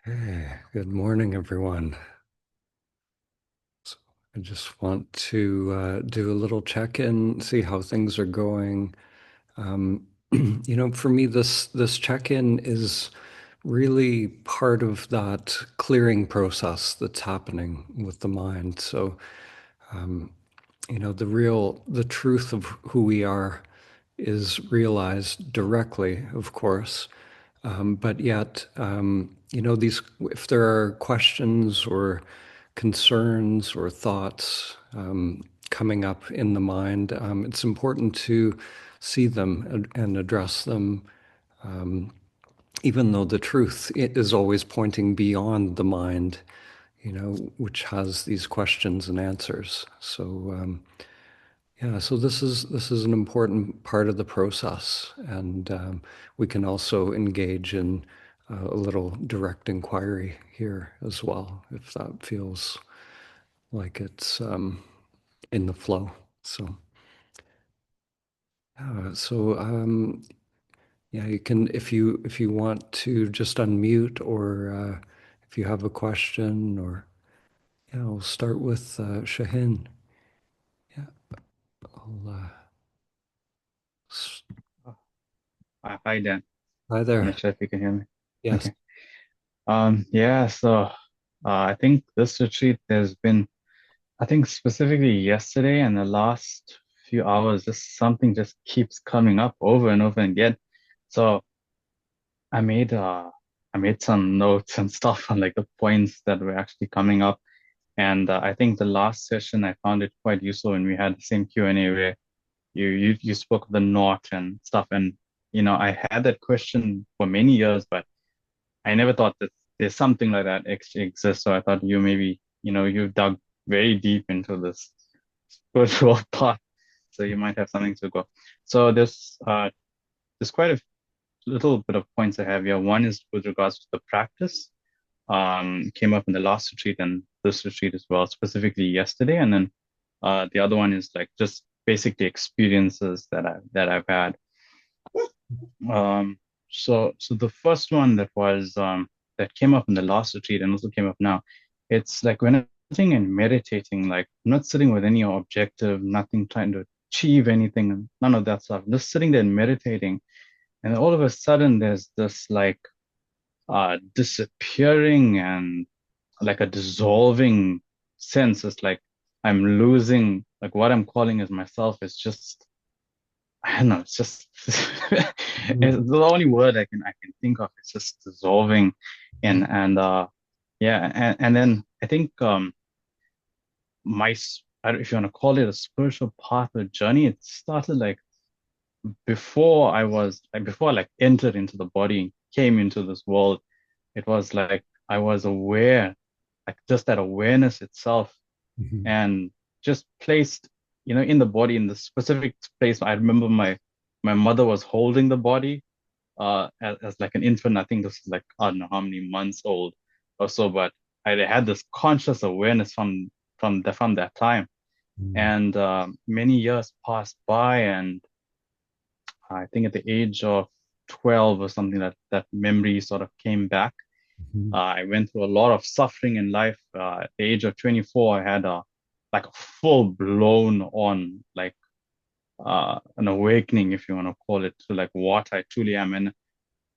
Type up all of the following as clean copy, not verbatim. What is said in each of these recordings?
Hey, good morning, everyone. So I just want to do a little check-in, see how things are going. Um, for me, this check-in is really part of that clearing process that's happening with the mind. So, the truth of who we are is realized directly, of course. But yet, if there are questions or concerns or thoughts coming up in the mind, it's important to see them and address them, even though the truth is always pointing beyond the mind, which has these questions and answers. So this is an important part of the process, and we can also engage in a little direct inquiry here as well, if that feels like it's in the flow. So, yeah, you can if you want to just unmute, or if you have a question, or yeah, I'll start with Shahin. Yeah, I'll, s- Oh, hi Dan. hi I'm not there. sure if you can hear me. Yes. Okay. Yeah, I think this retreat there's been I think specifically yesterday and the last few hours, just something just keeps coming up over and over again. So I made uh I made some notes and stuff on like the points that were actually coming up. And I think the last session I found it quite useful when we had the same Q&A where you spoke of the knot and stuff. And I had that question for many years, but I never thought that there's something like that actually exists. So I thought you maybe, you've dug very deep into this spiritual path, so you might have something to go. So there's quite a little bit of points I have here. One is with regards to the practice. Came up in the last retreat and this retreat as well, specifically yesterday. And then the other one is like just basically experiences that I've had. Um, so the first one that came up in the last retreat and also came up now, it's like when I'm sitting and meditating, like I'm not sitting with any objective, nothing trying to achieve anything, none of that stuff. Just sitting there and meditating, and all of a sudden there's this like disappearing and like a dissolving sense. It's like I'm losing like what I'm calling as myself is just I don't know, it's just it's Mhm. the only word I can think of. It's just dissolving and yeah, and then I think I don't, if you want to call it a spiritual path or journey, it started like before I like entered into the body, came into this world, it was like I was aware, like just that awareness itself Mhm. and just placed, in the body in the specific place. I remember my mother was holding the body as like an infant. I think this is like, I don't know how many months old or so, but I had this conscious awareness from that time. Mhm. And many years passed by, and I think at the age of 12 or something, that memory sort of came back. Mhm. I went through a lot of suffering in life. At the age of 24, I had a like a full blown on like an awakening, if you want to call it, to like what I truly am. And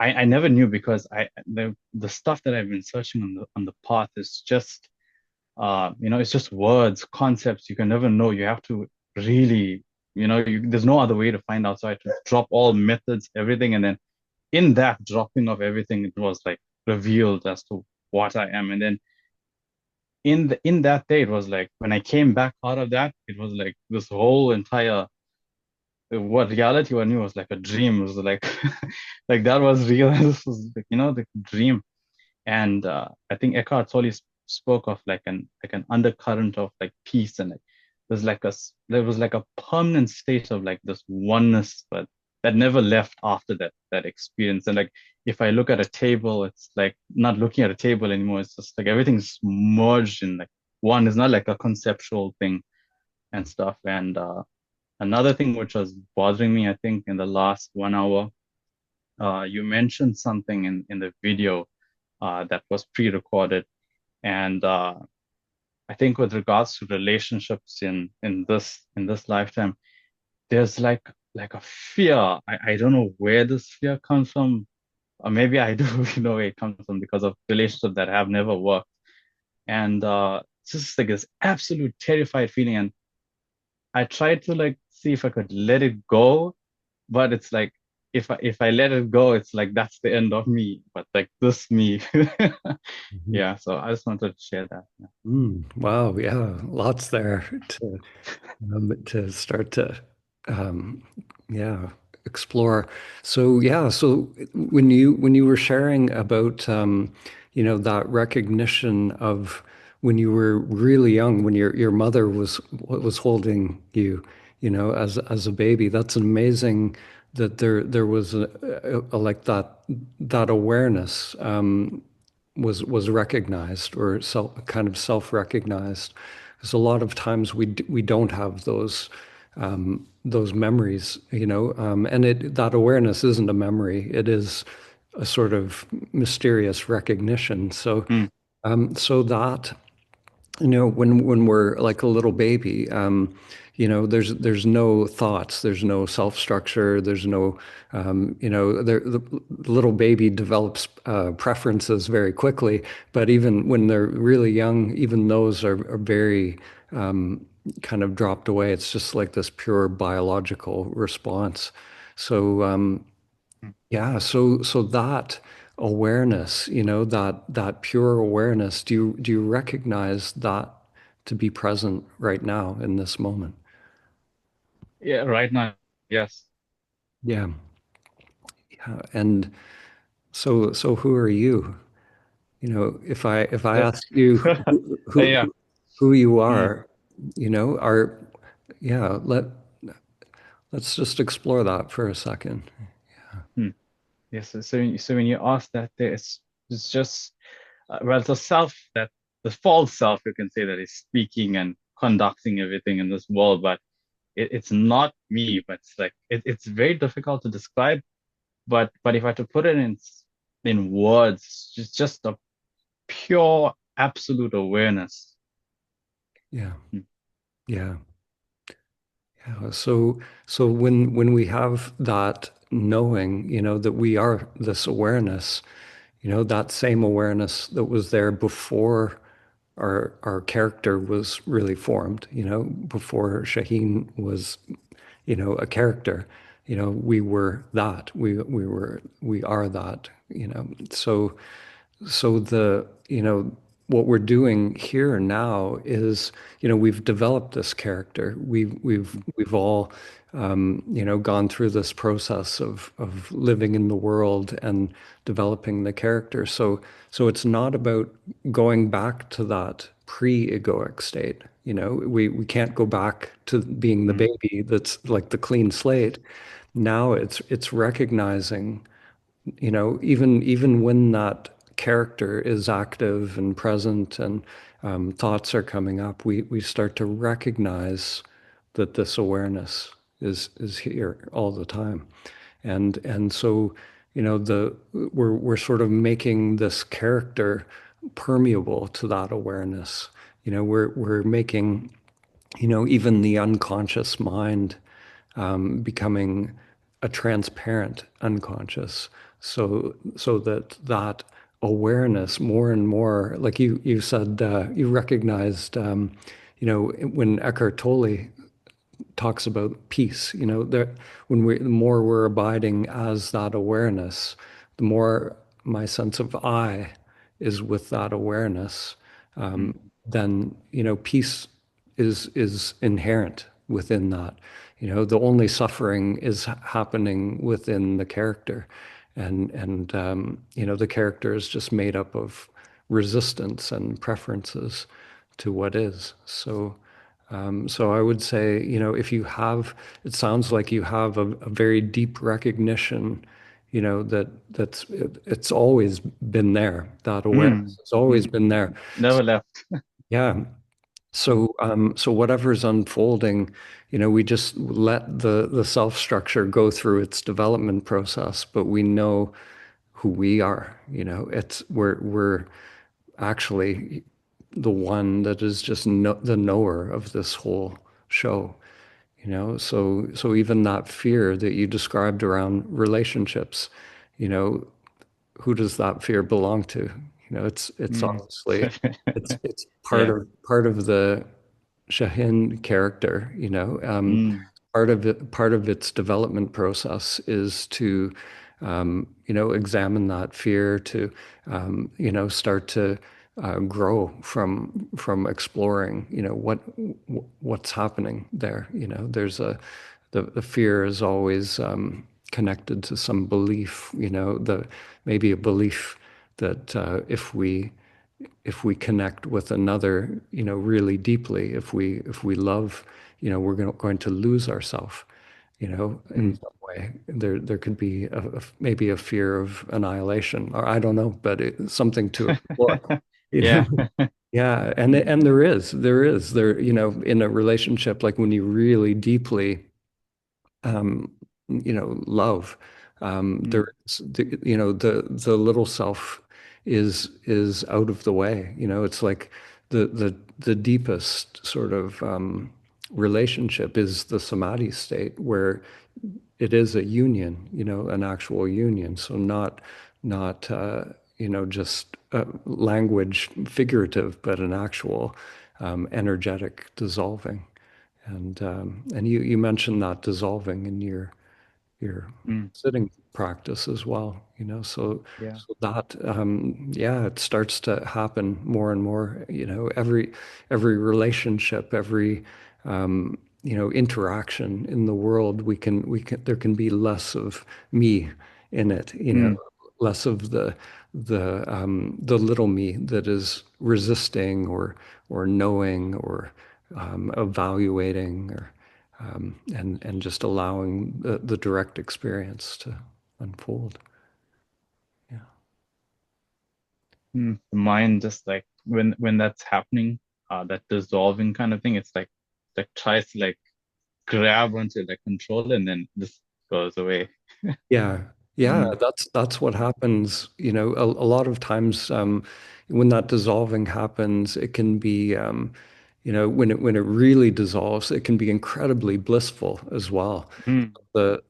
I never knew because the stuff that I've been searching on the path is just it's just words, concepts. You can never know. You have to really, there's no other way to find out. So I had to drop all methods, everything, and then in that dropping of everything, it was like revealed as to what I am. And then in that day, it was like when I came back out of that, it was like this whole entire what reality I knew was like a dream. It was like like that was real. This was like, the dream. And I think Eckhart Tolle spoke of like an undercurrent of like peace, and like there was like a permanent state of like this oneness, but that never left after that experience. And like if I look at a table, it's like not looking at a table anymore. It's just like everything's merged in like one. It's not like a conceptual thing and stuff. And another thing which was bothering me, I think, in the last 1 hour, you mentioned something in the video that was pre-recorded. And I think with regards to relationships in this lifetime, there's like a fear. I don't know where this fear comes from. Or maybe I do know where it comes from because of relationships that have never worked. And it's just like this absolute terrified feeling. And I tried to like see if I could let it go, but it's like if I let it go, it's like that's the end of me. But like this me. Mhm. Yeah, so I just wanted to share that. Yeah. Wow, yeah, lots there to start to um, yeah, explore. So yeah, so when you were sharing about that recognition of when you were really young, when your mother was holding you, as a baby, that's amazing that there was a like that awareness was recognized or kind of self-recognized. Because a lot of times we don't have those memories, and that awareness isn't a memory. It is a sort of mysterious recognition. So Mm, so that when we're like a little baby, there's no thoughts, there's no self-structure, there's no, the little baby develops preferences very quickly, but even when they're really young, even those are very kind of dropped away. It's just like this pure biological response. So mm. yeah, so that awareness, that pure awareness, do you recognize that to be present right now in this moment? Yeah, right now, yes. Yeah. Yeah. And so who are you? If I Uh, ask you yeah. who you Mm, are, are yeah, let's just explore that for a second. mm. Yes. So when you ask that, it's just well, it's a self that the false self, you can say, that is speaking and conducting everything in this world, but it's not me. But it's very difficult to describe. But if I had to put it in words, it's just a pure absolute awareness. Yeah. Mm, Yeah. Yeah. So when we have that knowing, that we are this awareness, that same awareness that was there before our character was really formed, before Shaheen was, a character, we were that. We are that, so what we're doing here now is, we've developed this character. We've all gone through this process of living in the world and developing the character. So it's not about going back to that pre-egoic state. We can't go back to being the mm, baby that's like the clean slate. Now it's recognizing, even when that character is active and present and thoughts are coming up, we start to recognize that this awareness is here all the time, and so we're sort of making this character permeable to that awareness. We're making even the unconscious mind becoming a transparent unconscious, so that awareness more and more, like you said, you recognized, when Eckhart Tolle talks about peace, that the more we're abiding as that awareness, the more my sense of I is with that awareness, mm, then peace is inherent within that. The only suffering is happening within the character, and the character is just made up of resistance and preferences to what is. So I would say, if you have, it sounds like you have a very deep recognition, it's always been there. That mm, awareness has always mm. been there. Never left. Yeah. Mm, So whatever's unfolding, we just let the self structure go through its development process, but we know who we are. It's we're actually the one that is just the knower of this whole show. So even that fear that you described around relationships, you know, who does that fear belong to? It's mm. obviously it's Yeah. part of the Shahin character. Mm, Part of its development process is to examine that fear, to start to grow from exploring what's happening there. There's the fear is always connected to some belief, the maybe a belief that if we connect with another, really deeply, if we love, we're going to lose ourselves, in mm. some way. There could be maybe a fear of annihilation, or I don't know, but it's something to explore. You Yeah. know? Yeah, and there, in a relationship, like when you really deeply um, love. Mm, The little self is out of the way. It's like the deepest sort of relationship is the samadhi state where it is a union, an actual union. So not just language figurative, but an actual energetic dissolving. And you mentioned that dissolving in your mm. sitting practice as well, Yeah. so that yeah, it starts to happen more and more, every relationship, every interaction in the world, we can there can be less of me in it, Mm, less of the little me that is resisting or knowing or evaluating or and just allowing the direct experience to unfold. Yeah. mm. The mind just like when that's happening, that dissolving kind of thing, it's like tries to like grab onto the control and then just goes away. Yeah, yeah, Mm, that's what happens. A lot of times when that dissolving happens, it can be, when it really dissolves, it can be incredibly blissful as well. mm. The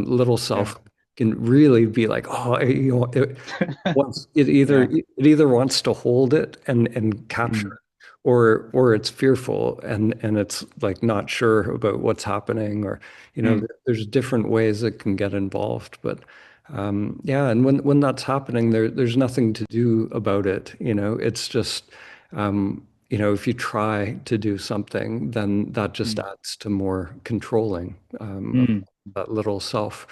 little Yeah. self can really be like, oh, it either wants to hold it and capture Mm, it, or it's fearful and it's like not sure about what's happening, or mm, there's different ways it can get involved. But yeah, and when that's happening, there's nothing to do about it. It's just if you try to do something, then that just mm, adds to more controlling of mm, that little self.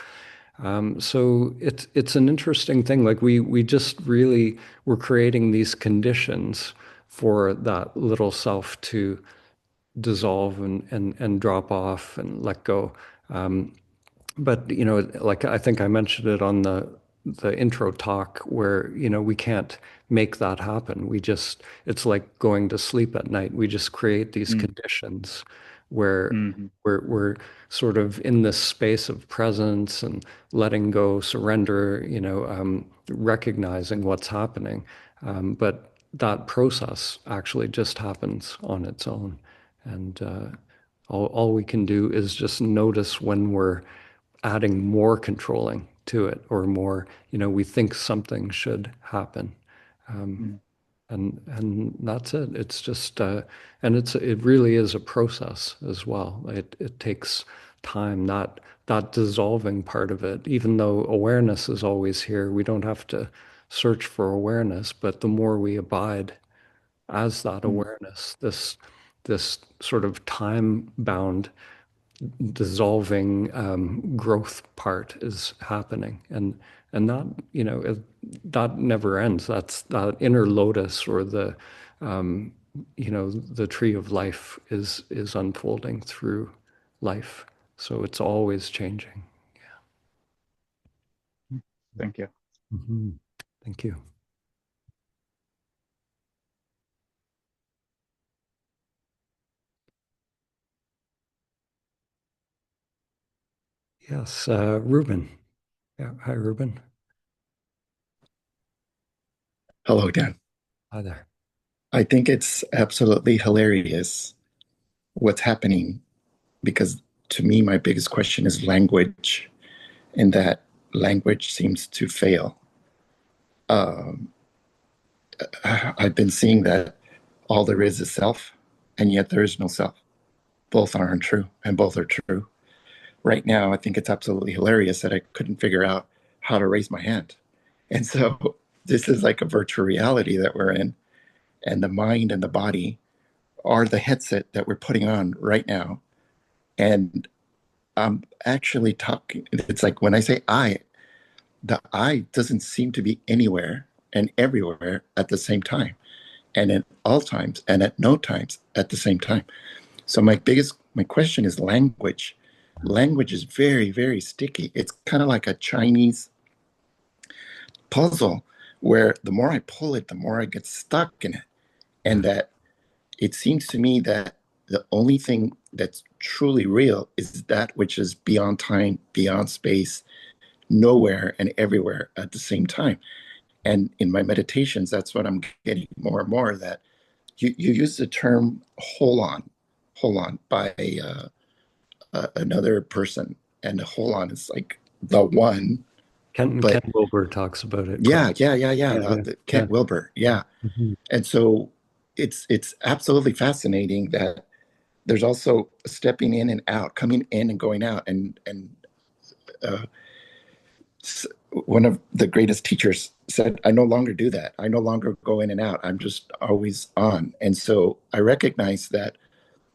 So it's an interesting thing. Like we just really we're creating these conditions for that little self to dissolve and drop off and let go. But like I think I mentioned it on the intro talk, where we can't make that happen. It's like going to sleep at night. We just create these mm, conditions where mm, we're sort of in this space of presence and letting go, surrender, recognizing what's happening. But that process actually just happens on its own. And all we can do is just notice when we're adding more controlling to it, or more, we think something should happen. mm, And that's it. It's just and it really is a process as well. It takes time, not that dissolving part of it. Even though awareness is always here, we don't have to search for awareness, but the more we abide as that mm, awareness, this sort of time bound dissolving growth part is happening, and that that never ends. That's that inner lotus, or um, the tree of life is unfolding through life, so it's always changing. mm. Thank you. Mhm. Thank you. Yes, Ruben. Yeah, hi, Ruben. Hello, Dan. Hi there. I think it's absolutely hilarious what's happening because to me, my biggest question is language, and that language seems to fail. Um, I've been seeing that all there is self, and yet there is no self. Both aren't true, and both are true. Right now, I think it's absolutely hilarious that I couldn't figure out how to raise my hand. And so this is like a virtual reality that we're in, and the mind and the body are the headset that we're putting on right now. And I'm actually talking, it's like when I say the I doesn't seem to be anywhere and everywhere at the same time, and at all times and at no times at the same time. So my question is language. Language is very, very sticky. It's kind of like a Chinese puzzle where the more I pull it, the more I get stuck in it. And Yeah. that it seems to me that the only thing that's truly real is that which is beyond time, beyond space, nowhere and everywhere at the same time. And in my meditations, that's what I'm getting more and more that you use the term hold on by another person. And hold on is like the one, Ken but Wilber talks about it quite. yeah. Yeah, yeah, The yeah. Kent Wilber, yeah. Mhm. And so it's absolutely fascinating that there's also stepping in and out, coming in and going out. And uh, one of the greatest teachers said, I no longer do that. I no longer go in and out. I'm just always on. And so I recognize that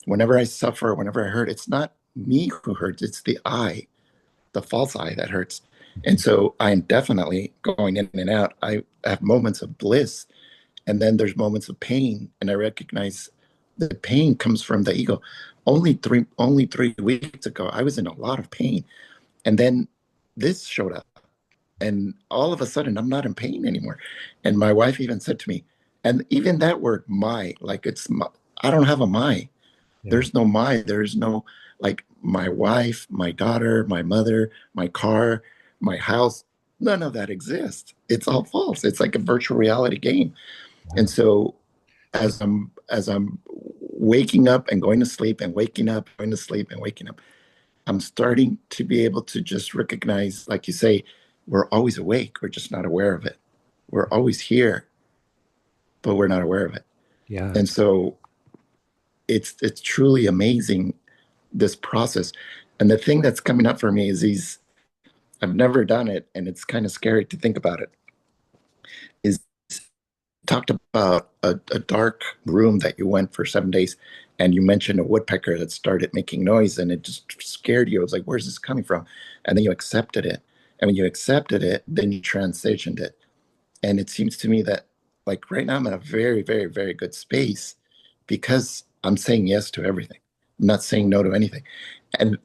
whenever I suffer, whenever I hurt, it's not me who hurts, it's the I, the false I that hurts. And so I'm definitely going in and out. I have moments of bliss, and then there's moments of pain. And I recognize the pain comes from the ego. Only 3 weeks ago, I was in a lot of pain. And then this showed up. And all of a sudden, I'm not in pain anymore. And my wife even said to me, and even that word, my, like I don't have a my. Yeah. There's no my. There's no, like, my wife, my daughter, my mother, my car, my house. None of that exists. It's all false. It's like a virtual reality game. And Yeah. so as I'm waking up and going to sleep and waking up, going to sleep and waking up, I'm starting to be able to just recognize, like you say, we're always awake. We're just not aware of it. We're always here, but we're not aware of it. Yeah. And so it's truly amazing, this process. And the thing that's coming up for me is these, I've never done it, and it's kind of scary to think about it, is talked about a dark room that you went for 7 days, and you mentioned a woodpecker that started making noise, and it just scared you. It was like, where's this coming from? And then you accepted it. And when you accepted it, then you transitioned it. And it seems to me that, like, right now, I'm in a very, very, very good space because I'm saying yes to everything. I'm not saying no to anything. And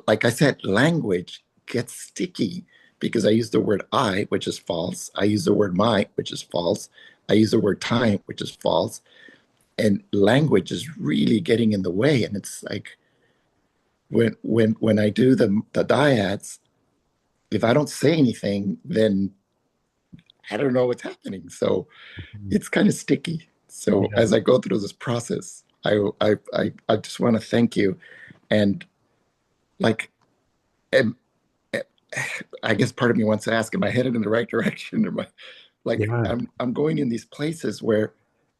like I said, language gets sticky because I use the word I, which is false. I use the word my, which is false. I use the word time, which is false. And language is really getting in the way. And it's like when I do the dyads, if I don't say anything, then I don't know what's happening. So Mhm. it's kind of sticky. So Yeah. as I go through this process, I just want to thank you. And like, am, I guess part of me wants to ask, am I headed in the right direction? Or am I, like, Yeah. I'm going in these places where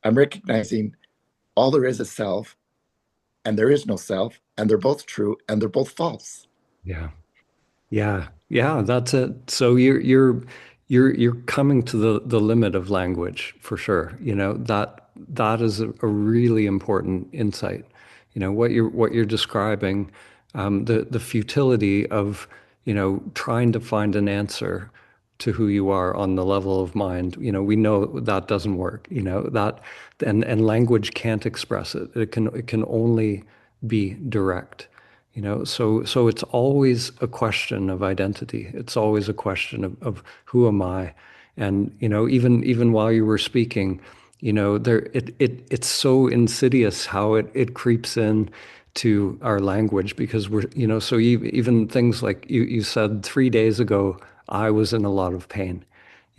I'm recognizing all there is self, and there is no self, and they're both true, and they're both false. Yeah. Yeah, yeah, that's it. So you're coming to the limit of language for sure. You know, that is a really important insight. You know, what you're describing, the futility of, trying to find an answer to who you are on the level of mind. You know, we know that doesn't work, and language can't express it. It can only be direct. So it's always a question of identity. It's always a question of who am I? And even while you were speaking, it's so insidious how it creeps in to our language because so even things like you said 3 days ago, I was in a lot of pain,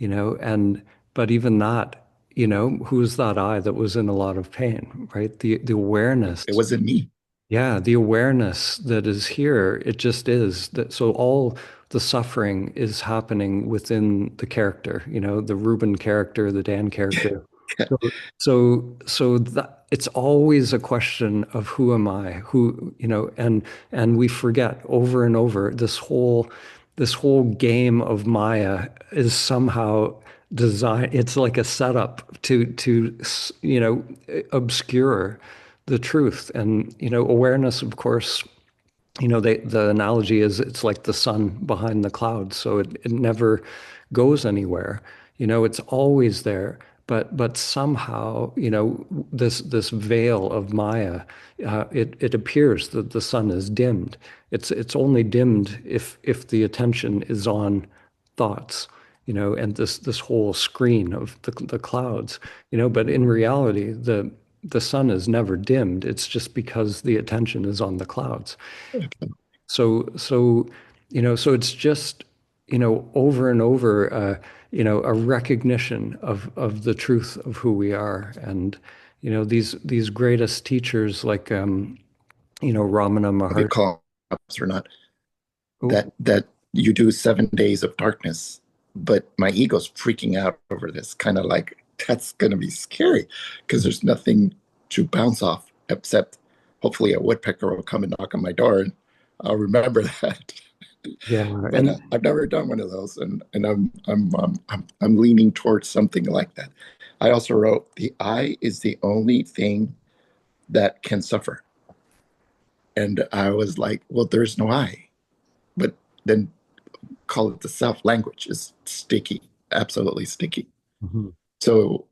and but even that, who's that I that was in a lot of pain, right? The awareness. It wasn't me. Yeah, the awareness that is here, it just is that. So all the suffering is happening within the character, the Ruben character, the Dan character. So that it's always a question of who am I? Who, and we forget over and over this whole game of Maya is somehow designed. It's like a setup to obscure the truth. And awareness, of course, the analogy is it's like the sun behind the clouds, so it never goes anywhere. It's always there. But somehow, this veil of Maya, it appears that the sun is dimmed. It's only dimmed if the attention is on thoughts, and this whole screen of the clouds, but in reality, the sun is never dimmed. It's just because the attention is on the clouds. So it's just, over and over, a recognition of the truth of who we are. And, these greatest teachers like, Ramana If you Maharshi. call ups or not, Oh, that you do 7 days of darkness, but my ego's freaking out over this, kind of like that's going to be scary because there's nothing to bounce off except hopefully a woodpecker will come and knock on my door and I'll remember that. yeah. But And I've never done one of those, and I'm leaning towards something like that. I also wrote the I is the only thing that can suffer, and I was like, well, there's no I, but then call it the self. Language is sticky, absolutely sticky. Mhm. So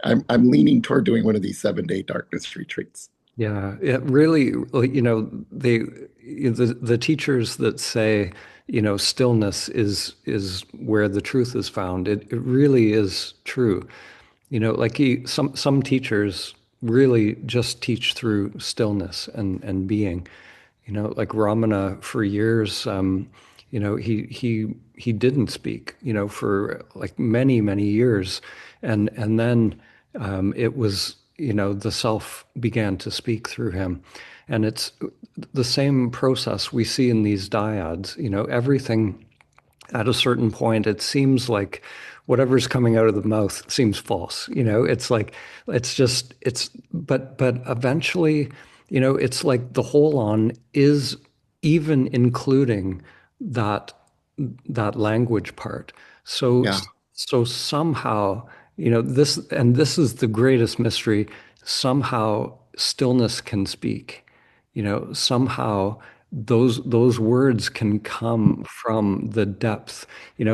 I'm leaning toward doing one of these 7 day darkness retreats. Yeah, it really, like, the teachers that say, stillness is where the truth is found. It really is true. Like some teachers really just teach through stillness and being. Like Ramana for years, he didn't speak, for like many, many years. And then it was, the self began to speak through him. And it's the same process we see in these dyads, everything at a certain point, it seems like whatever's coming out of the mouth seems false. It's like, but eventually, it's like the whole on is even including that, that language part. So, Yeah, so somehow, this is the greatest mystery. Somehow stillness can speak, somehow those words can come from the depth,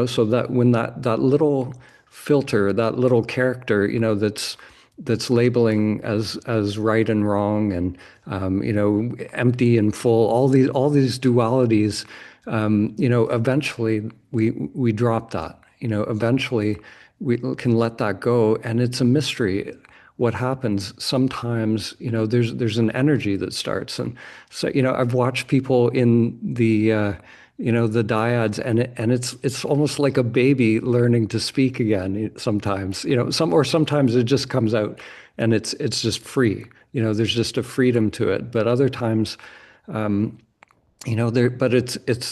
so that when that little filter, that little character, that's labeling as right and wrong, and empty and full, all these dualities, eventually we drop that, eventually we can let that go, and it's a mystery what happens. Sometimes, there's an energy that starts. And so, I've watched people in the dyads, and it's almost like a baby learning to speak again sometimes, sometimes it just comes out and it's just free. There's just a freedom to it. But other times, but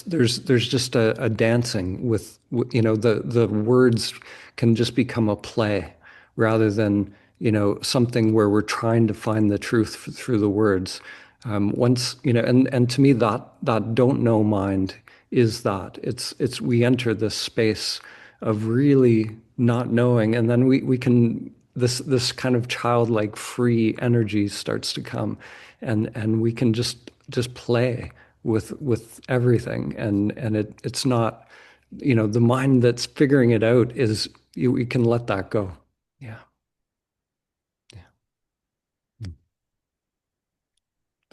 there's just a dancing with, the words can just become a play rather than, something where we're trying to find the truth through the words. Once, and to me, that don't know mind is that it's we enter this space of really not knowing, and then we can, this kind of childlike free energy starts to come, and we can just play with everything, and it's not, the mind that's figuring it out is, we can let that go. Yeah. Yeah. Mm.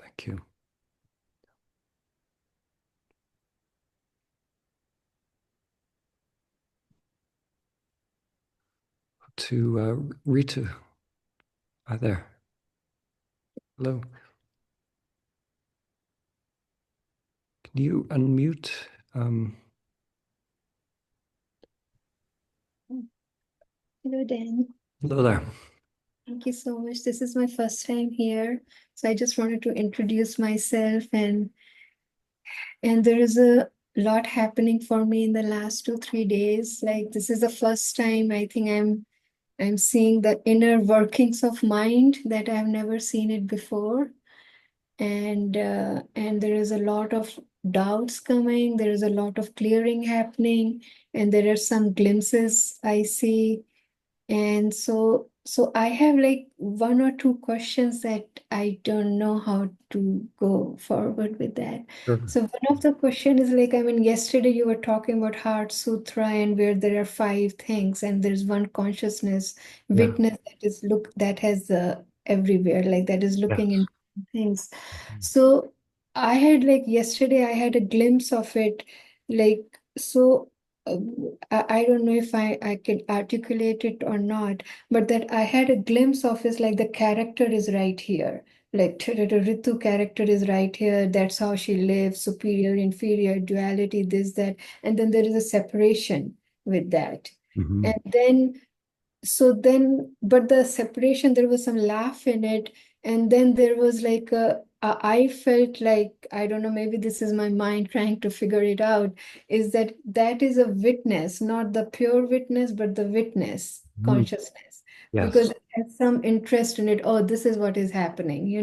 Thank you. To Ritu. Hi there. Hello. Can you unmute? Um, Hello, Dan. Hello there. Thank you so much. This is my first time here, so I just wanted to introduce myself and there is a lot happening for me in the last 2, 3 days. Like this is the first time I think I'm seeing the inner workings of mind that I've never seen it before, and there is a lot of doubts coming. There is a lot of clearing happening, and there are some glimpses I see. And so I have like one or two questions that I don't know how to go forward with that. Sure. So one of the question is like, I mean, yesterday you were talking about Heart Sutra and where there are 5 things and there's one consciousness, Yeah. witness that has everywhere, like that is looking Yes. into things. So I had like yesterday I had a glimpse of it, like so uh, I don't know if I can articulate it or not, but that I had a glimpse of is like the character is right here. Like the Ritu character is right here. That's how she lives, superior, inferior, duality, this, that. And then there is a separation with that. Hmm. And then but the separation, there was some laugh in it. And then there was like I felt like, I don't know, maybe this is my mind trying to figure it out, is that that is a witness, not the pure witness, but the witness consciousness. Because Yes. it has some interest in it. Oh, this is what is happening,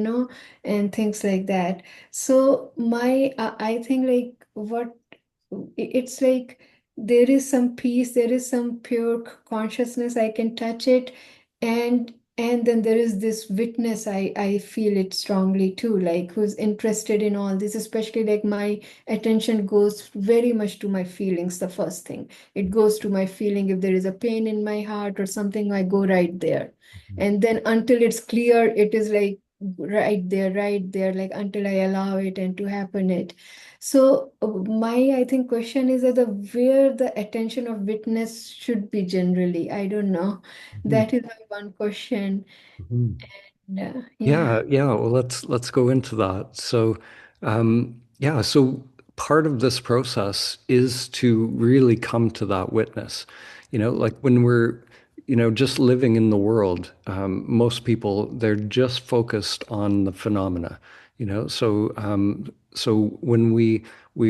and things like that. So I think like it's like there is some peace, there is some pure consciousness, I can touch it, and then there is this witness, I feel it strongly too, like who's interested in all this, especially like my attention goes very much to my feelings. The first thing, it goes to my feeling. If there is a pain in my heart or something, I go right there, and then until it's clear, it is like right there, like until I allow it and to happen it. So my, I think, question is that where the attention of witness should be generally. I don't know. Mhm. That is my one question. Mhm. Yeah. Yeah, yeah. Well, let's go into that. So, yeah. So part of this process is to really come to that witness. Like when we're, just living in the world, most people they're just focused on the phenomena. So when we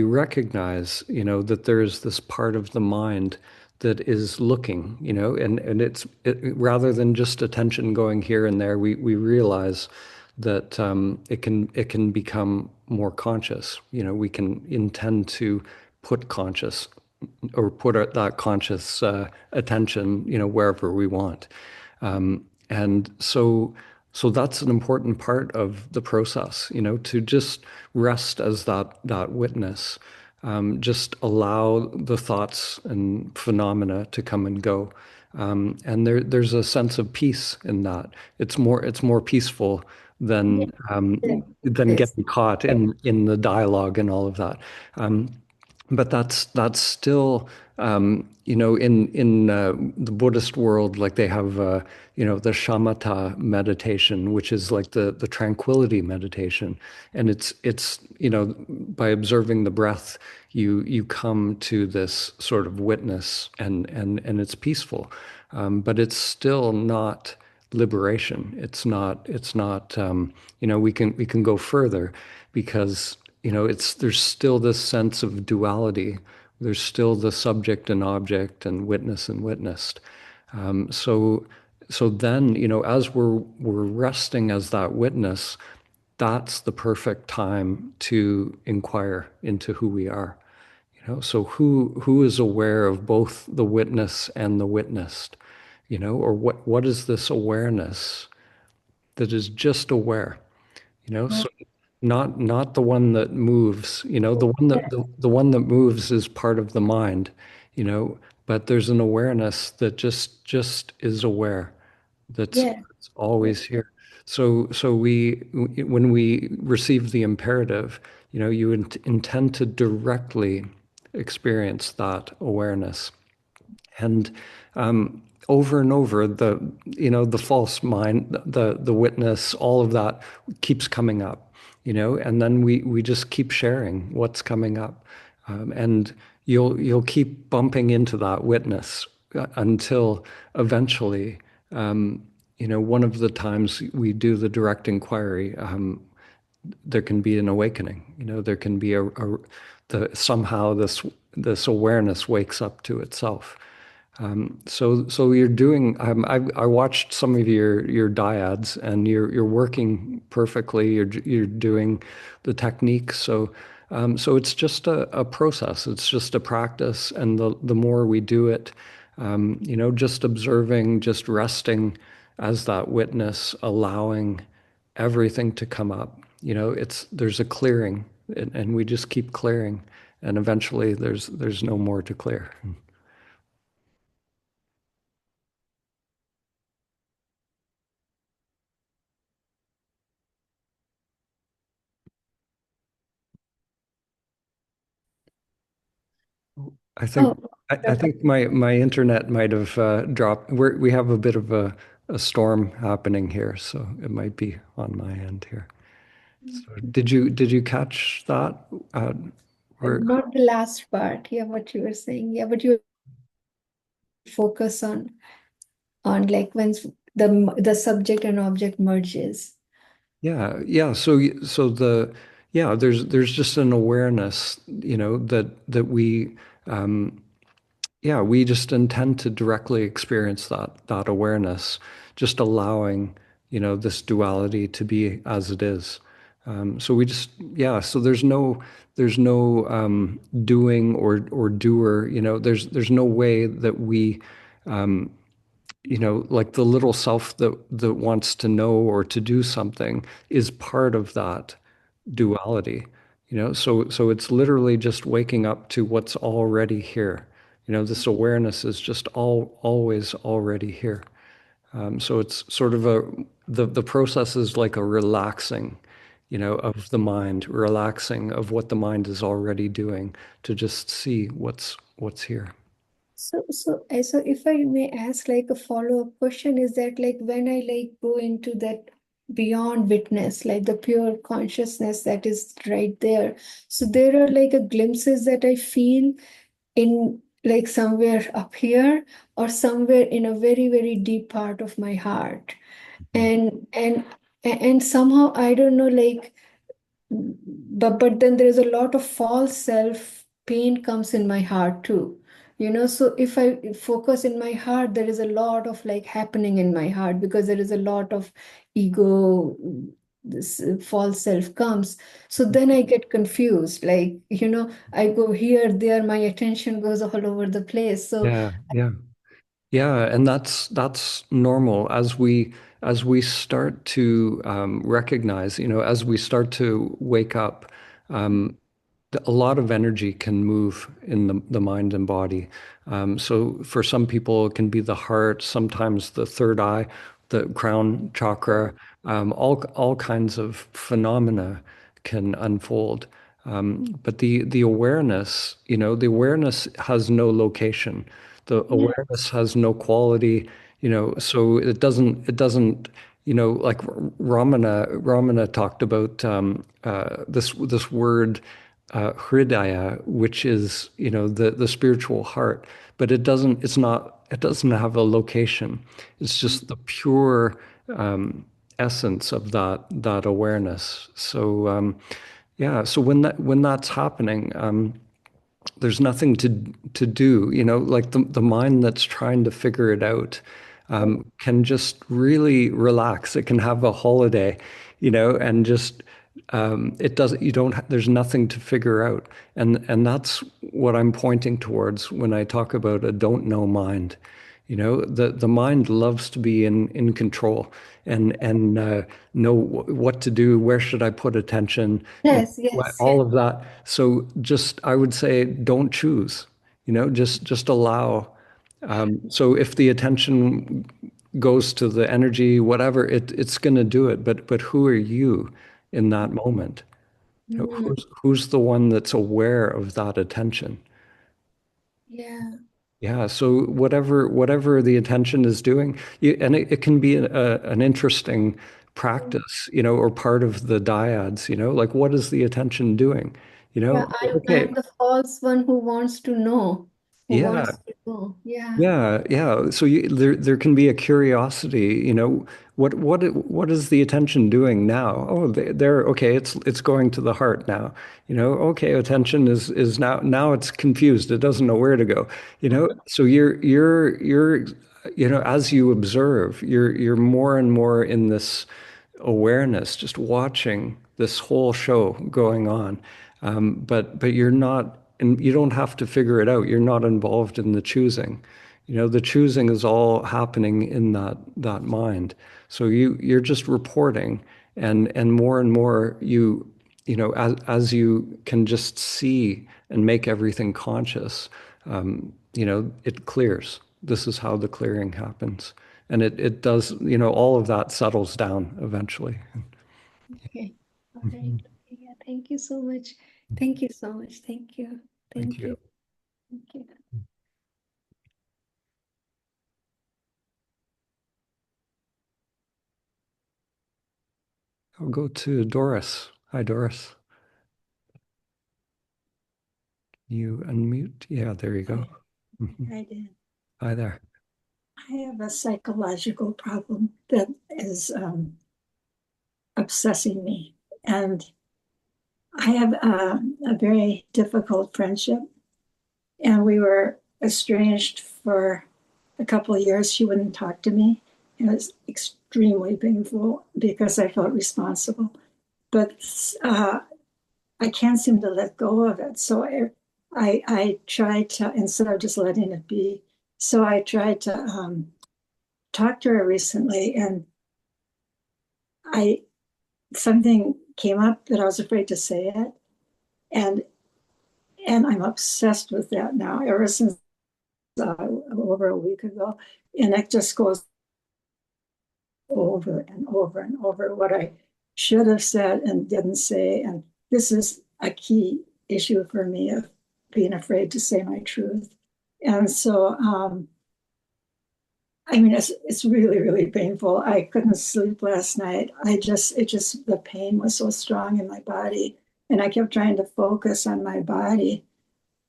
recognize, that there is this part of the mind that is looking, and rather than just attention going here and there, we realize that it can become more conscious. We can intend to put conscious or put that conscious attention, wherever we want. And so that's an important part of the process, to just rest as that witness. Just allow the thoughts and phenomena to come and go. And there's a sense of peace in that. It's more peaceful Yeah. than This. getting caught in the dialogue and all of that. But that's still, in the Buddhist world, like they have the shamatha meditation, which is like the tranquility meditation, and it's by observing the breath, you come to this sort of witness, and it's peaceful, but it's still not liberation. It's not we can go further because there's still this sense of duality. There's still the subject and object and witness and witnessed. So then, as we're resting as that witness, that's the perfect time to inquire into who we are. So who is aware of both the witness and the witnessed? Or what is this awareness that is just aware? So not the one that moves. The one Yeah. that the one that moves is part of the mind, you know, but there's an awareness that just is aware, Yeah. that's always here. So when we receive the imperative, you intend to directly experience that awareness. And over and over, the false mind, the witness, all of that keeps coming up, and then we just keep sharing what's coming up, and you'll keep bumping into that witness, until eventually, one of the times we do the direct inquiry, there can be an awakening. There can be somehow this awareness wakes up to itself. So you're doing. I watched some of your dyads, and you're working perfectly. You're doing the technique. So it's just a process. It's just a practice, and the more we do it, just observing, just resting as that witness, allowing everything to come up. There's a clearing, and we just keep clearing, and eventually there's no more to clear. I think Oh, I think my internet might have dropped. We have a bit of a storm happening here, so it might be on my end here. So did you catch that? Or not the last part. Yeah, what you were saying. Yeah, but you focus on like when the subject and object merges. yeah. So there's just an awareness, that we we just intend to directly experience that awareness, just allowing, this duality to be as it is. So we just, so there's no doing or doer, there's no way that we, like the little self that wants to know or to do something is part of that duality. So it's literally just waking up to what's already here. This awareness is just always already here. So it's sort of the process is like a relaxing, of the mind, relaxing of what the mind is already doing to just see what's here. So if I may ask like a follow-up question, is that like when I like go into that beyond witness, like the pure consciousness that is right there. So there are like a glimpses that I feel in like somewhere up here or somewhere in a very, very deep part of my heart. Mhm. And somehow I don't know, like but then there's a lot of false self pain comes in my heart too, so if I focus in my heart, there is a lot of like happening in my heart because there is a lot of ego, this false self comes. So then I get confused, like, I go here, there, my attention goes all over the place. So Yeah, yeah. Yeah, and that's normal as we start to recognize, as we start to wake up, um, a lot of energy can move in the mind and body. So for some people, it can be the heart, sometimes the third eye, the crown chakra, all kinds of phenomena can unfold. But the awareness, the awareness has no location. The yeah, awareness has no quality, so it doesn't, like Ramana talked about this word hridaya, which is, the spiritual heart, but it doesn't have a location. It's just the pure essence of that awareness. So when that's happening, there's nothing to do, like the mind that's trying to figure it out can just really relax. It can have a holiday, and just it doesn't you don't there's nothing to figure out. And that's what I'm pointing towards when I talk about a don't know mind. The mind loves to be in control and know what to do, where should I put attention, yes, yes, all yes. of that. So just I would say don't choose, just allow. So if the attention goes to the energy, whatever, it's going to do it. But who are you in that moment? Mm, Who's the one that's aware of that attention? yeah. Yeah, so whatever the attention is doing, and it can be an interesting practice, or part of the dyads, like what is the attention doing? Yeah, I'm Okay, the false one who wants to know. Who Yeah, wants to know? Yeah. yeah, yeah. So there can be a curiosity, what is the attention doing now? Oh, they're okay. It's going to the heart now. Okay, attention is now it's confused. It doesn't know where to go. So you're as you observe, you're more and more in this awareness, just watching this whole show going on. But you're not, and you don't have to figure it out. You're not involved in the choosing. The choosing is all happening in that mind. So you're just reporting, and more as you can just see and make everything conscious, it clears. This is how the clearing happens. And it does, all of that settles down eventually. Okay. All right. Okay. Yeah. Thank you so much. Thank you so much. Thank you. Thank Thank you. you. Thank you. I'll go to Doris. Hi, Doris. You unmute. Yeah, there you go. Mhm. I did. Hi there. I have a psychological problem that is obsessing me. And I have a very difficult friendship. And we were estranged for a couple of years. She wouldn't talk to me. And it was extremely painful because I felt responsible. But I can't seem to let go of it. So I tried to, instead of just letting it be, so I tried to talk to her recently, and I something came up that I was afraid to say it, and I'm obsessed with that now. Ever since over a week ago, and it just goes over and over and over what I should have said and didn't say, and this is a key issue for me of being afraid to say my truth, and so I mean, it's really, really painful. I couldn't sleep last night. The pain was so strong in my body, and I kept trying to focus on my body.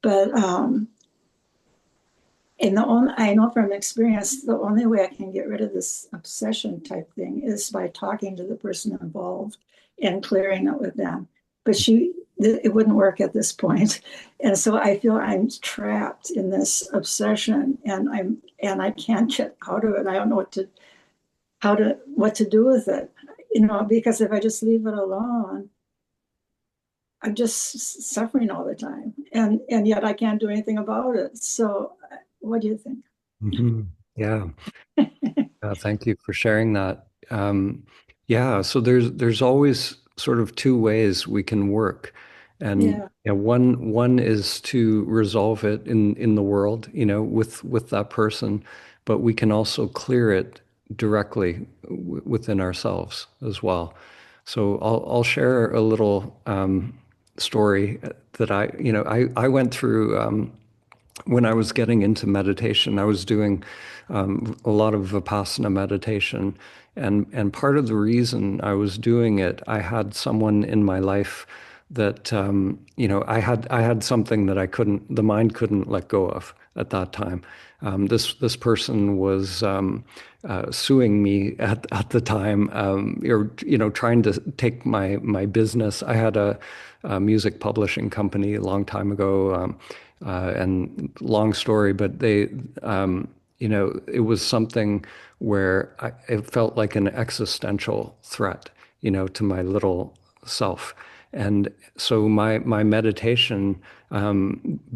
But and I know from experience, the only way I can get rid of this obsession type thing is by talking to the person involved and clearing it with them. But it wouldn't work at this point, and so I feel I'm trapped in this obsession, and I can't get out of it. I don't know what to do with it, because if I just leave it alone, I'm just suffering all the time, and yet I can't do anything about it. So, what do you think? Mhm. Yeah. Thank you for sharing that. Yeah, so there's always sort of two ways we can work, and Yeah, yeah, one is to resolve it in the world, with that person, but we can also clear it directly within ourselves as well. So I'll share a little story that I went through. When I was getting into meditation, I was doing a lot of Vipassana meditation. And part of the reason I was doing it, I had someone in my life that, I had something that the mind couldn't let go of at that time. This person was suing me at the time, or trying to take my business. I had a music publishing company a long time ago, and long story, but it was something where it felt like an existential threat, to my little self. And so my meditation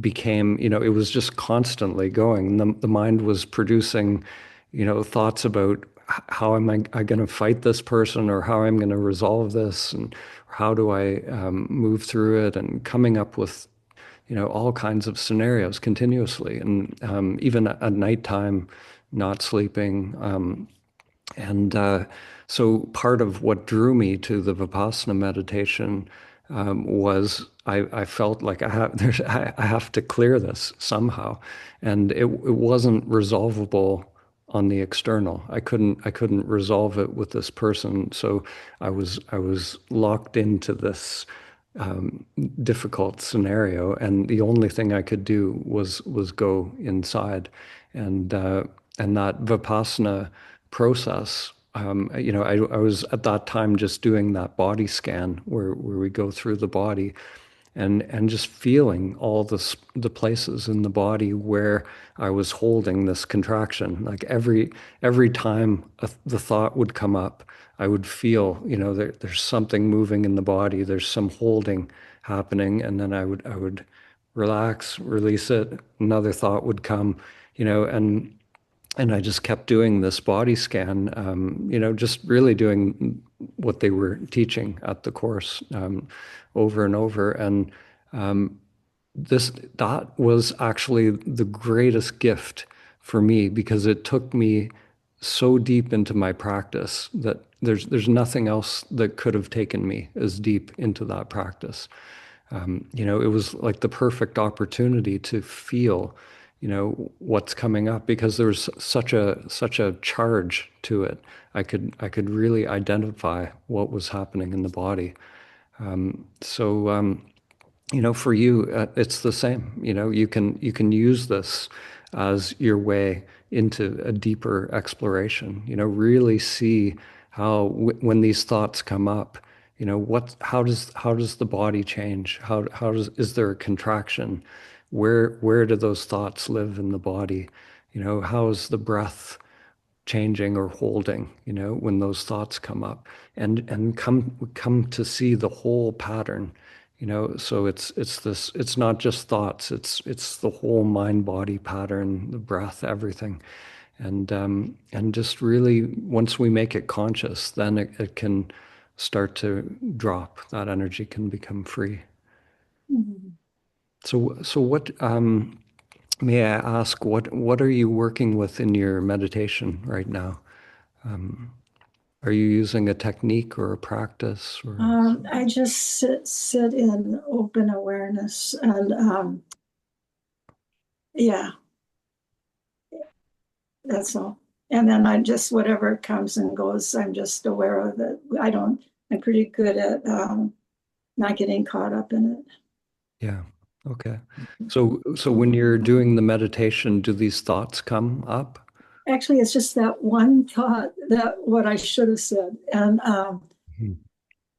became, it was just constantly going. The mind was producing, thoughts about how am I going to fight this person, or how I'm going to resolve this, and how do I move through it, and coming up with all kinds of scenarios continuously, and even at nighttime, not sleeping. And so part of what drew me to the Vipassana meditation was I felt like I have to clear this somehow, and it wasn't resolvable on the external. I couldn't resolve it with this person, so I was locked into this um, difficult scenario, and the only thing I could do was go inside, and and that Vipassana process. I was at that time just doing that body scan where we go through the body, and just feeling all the places in the body where I was holding this contraction. Like every time the thought would come up, I would feel, there's something moving in the body. There's some holding happening, and then I would relax, release it. Another thought would come, and I just kept doing this body scan, just really doing what they were teaching at the course, over and over. And that was actually the greatest gift for me, because it took me so deep into my practice that there's nothing else that could have taken me as deep into that practice. It was like the perfect opportunity to feel, what's coming up, because there was such a charge to it. I could really identify what was happening in the body. So for you, it's the same. You can use this as your way into a deeper exploration. Really see how when these thoughts come up, how does the body change? Is there a contraction? Where do those thoughts live in the body? How is the breath changing or holding, when those thoughts come up, and come to see the whole pattern, so it's not just thoughts, it's the whole mind body pattern, the breath, everything. And just really, once we make it conscious, then it can start to drop. That energy can become free. Mhm. So what, may I ask, what are you working with in your meditation right now? Are you using a technique or a practice or? I just sit in open awareness, and yeah, that's all. And then I just, whatever comes and goes, I'm just aware of it. I'm pretty good at not getting caught up in it. Yeah. Okay. So when you're doing the meditation, do these thoughts come up? Actually, it's just that one thought, that what I should have said. Hmm.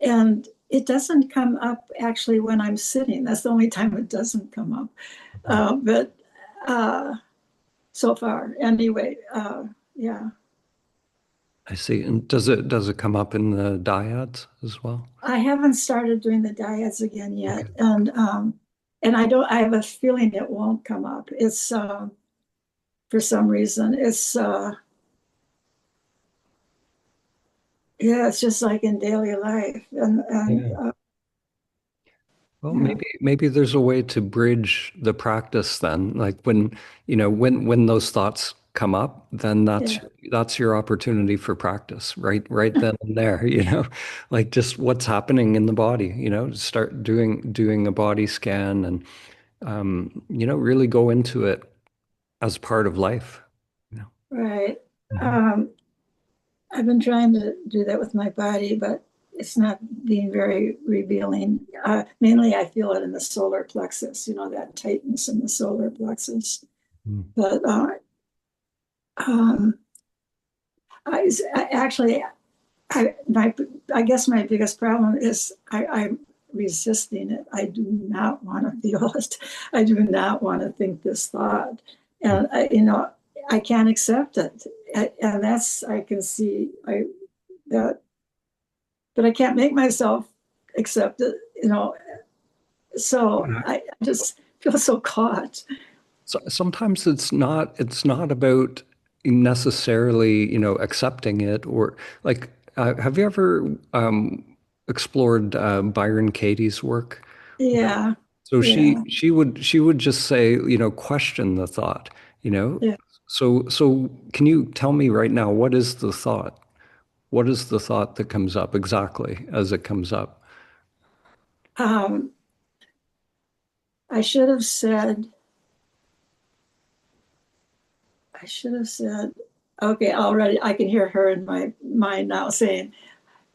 And it doesn't come up actually when I'm sitting. That's the only time it doesn't come up. But so far, anyway, yeah. I see. And does it come up in the dyads as well? I haven't started doing the dyads again yet, Okay. and I don't. I have a feeling it won't come up. It's for some reason. It's yeah. It's just like in daily life, and Yeah. Well, yeah, maybe there's a way to bridge the practice then. Like when those thoughts come up, then that's yeah, that's your opportunity for practice, right then and there, like just what's happening in the body, start doing a body scan, and really go into it as part of life. You know? right. Mhm. Um, I've been trying to do that with my body, but it's not being very revealing. Mainly, I feel it in the solar plexus. That tightness in the solar plexus. Mm. But um, I actually, I guess my biggest problem is I'm resisting it. I do not want to feel it. I do not want to think this thought, and I can't accept it. And that's, I can see that, but I can't make myself accept it. So Yeah. I just feel so caught. So sometimes it's not about necessarily, accepting it, or like, have you ever explored Byron Katie's work? Yeah, So yeah, she would just say, question the thought, you know. yeah. So can you tell me right now, what is the thought? What is the thought that comes up exactly as it comes up? Um, I should have said, okay, already I can hear her in my mind now saying,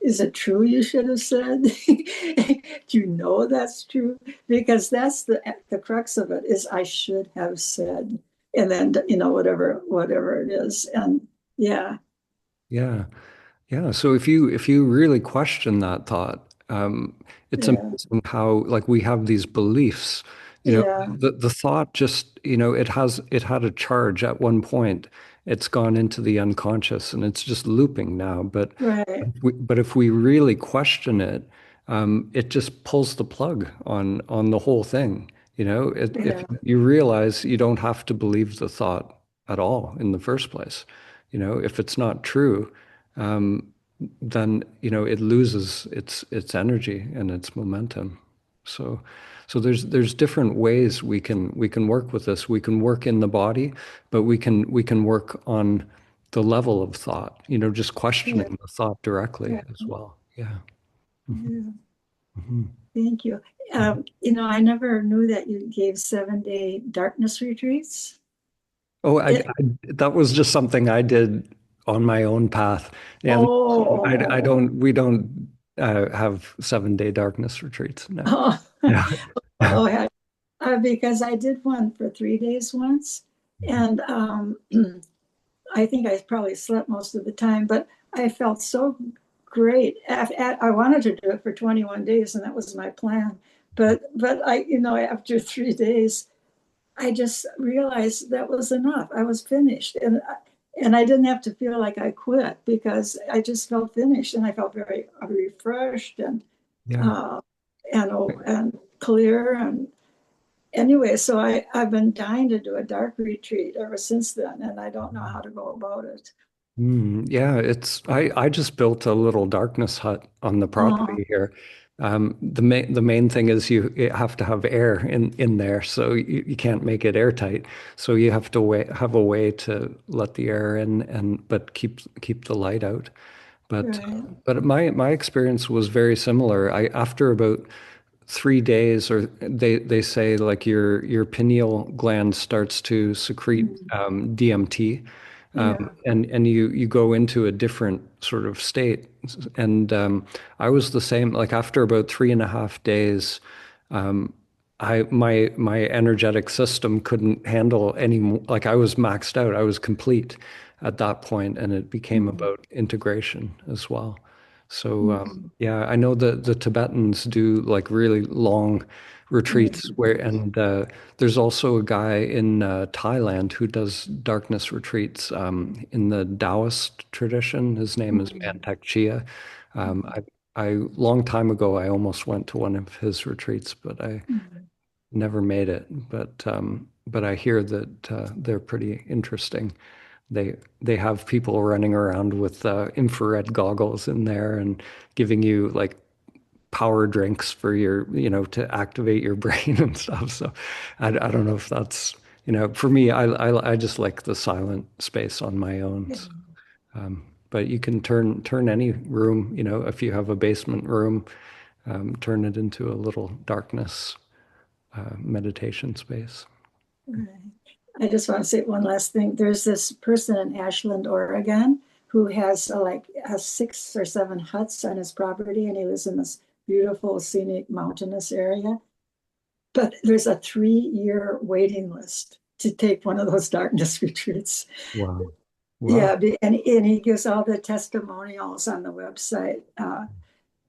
is it true you should have said? Do you know that's true? Because that's the crux of it is I should have said, and then whatever it is, and yeah, Yeah. Yeah. So if you really question that thought, it's yeah, amazing how like we have these beliefs, yeah, the thought just, it had a charge at one point. It's gone into the unconscious and it's just looping now. But right, but if we really question it, it just pulls the plug on the whole thing. If yeah, you realize you don't have to believe the thought at all in the first place, if it's not true, um, then it loses its energy and its momentum. So so there's different ways we can work with this. We can work in the body, but we can work on the level of thought, just yeah, questioning the thought directly right, as well. Yeah. Mhm. yeah. Mhm. Thank you. Mhm. I never knew that you gave 7-day darkness retreats. Oh, It, that was just something I did on my own path. Yeah, I oh, don't, we don't have 7-day darkness retreats. No. oh, Yeah. Yeah. oh, because I did one for 3 days once, and I think I probably slept most of the time, but I felt so great. I wanted to do it for 21 days, and that was my plan. But after 3 days, I just realized that was enough. I was finished, and I didn't have to feel like I quit because I just felt finished, and I felt very refreshed Yeah. uh, and clear. And anyway, so I've been dying to do a dark retreat ever since then, and I don't know how to go about it. Yeah, I just built a little darkness hut on the Oh, property here. The main thing is you have to have air in there, so you can't make it airtight. So you have to have a way to let the air in and but keep the light out. But right. but my experience was very similar. I after about 3 days, or they say like your pineal gland starts to secrete Mm, DMT, yeah. and you go into a different sort of state. And I was the same. Like after about 3.5 days, my energetic system couldn't handle any more. Like I was maxed out. I was complete at that point, and it became Mm, about integration as well. So mm, yeah, I know the Tibetans do like really long retreats mm, and there's also a guy in Thailand who does darkness retreats in the Taoist tradition. His name is mm, Mantak Chia. I long time ago I almost went to one of his retreats, but I mm, never made it. But I hear that they're pretty interesting. They have people running around with infrared goggles in there and giving you like power drinks for your, to activate your brain and stuff. So I don't know if that's, for me, I just like the silent space on my own. yeah, So, but you can turn any room, if you have a basement room, turn it into a little darkness meditation space. right. I just want to say one last thing. There's this person in Ashland, Oregon, who has 6 or 7 huts on his property, and he lives in this beautiful scenic mountainous area. But there's a 3-year waiting list to take one of those darkness retreats. Wow. Wow. Yeah, and he gives all the testimonials on the website.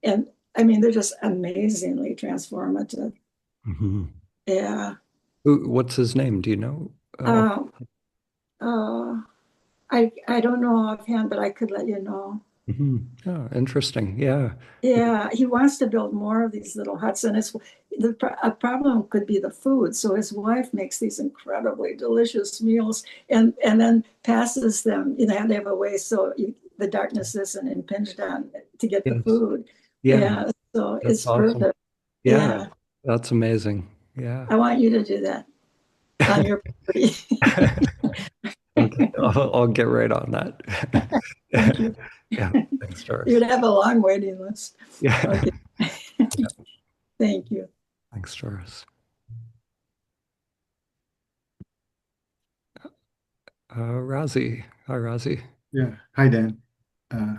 And I mean, they're just amazingly transformative. Mhm. Yeah. What's his name? Do you know? Um, uh, I don't know offhand, but I could let you know. Oh, interesting. Yeah. Yeah, he wants to build more of these little huts, and a problem could be the food. So his wife makes these incredibly delicious meals, and then passes them. They have a way so the darkness isn't impinged on to get the Yes. food. Yeah. Yeah, so That's it's awesome. perfect. Yeah. Yeah, That's amazing. Yeah. I want you to do that on your property. Okay. I'll get right on that. Thank you. Yeah. Thanks, You'd Doris. have a long waiting list. Yeah. Okay. Thank you. Thanks, Doris. Razi. Hi, Razi. Yeah. Hi, Dan. Uh,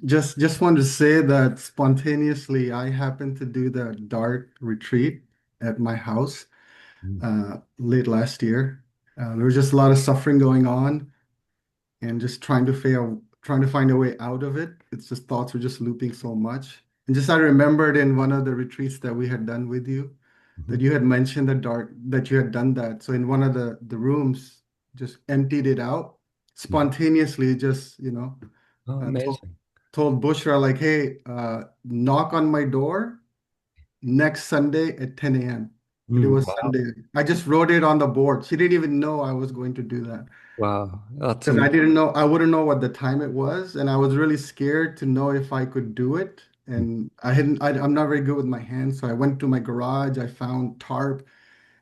just wanted to say that spontaneously, I happened to do the dark retreat at my house Mm. late last year. There was just a lot of suffering going on, and just trying to find a way out of it. It's just thoughts were just looping so much. And just I remembered in one of the retreats that we had done with you that Mhm. you had mentioned that you had done that. So in one of the rooms, just emptied it out Mhm. spontaneously, Oh, uh, told amazing. told Bushra like, hey, knock on my door next Sunday at 10 a.m. And it was Wow. Sunday. I just wrote it on the board. She didn't even know I was going to do that. Wow. That's Because I amazing. didn't know, I wouldn't know what the time it was, and I was really scared to know if I could do it. And I'm not very good with my hands, so I went to my garage, I found tarp,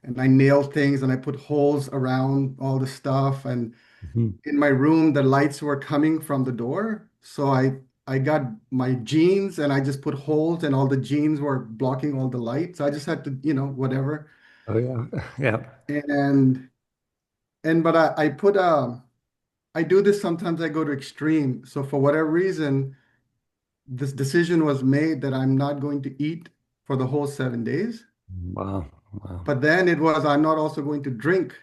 and I nailed things, and I put holes around all the stuff. And Mhm. in my room, the lights were coming from the door, so I got my jeans, and I just put holes, and all the jeans were blocking all the lights. I just had to, whatever. Oh, yeah. Yeah. And but I do this sometimes. I go to extreme. So for whatever reason, this decision was made that I'm not going to eat for the whole 7 days. Wow. Wow. But then it was I'm not also going to drink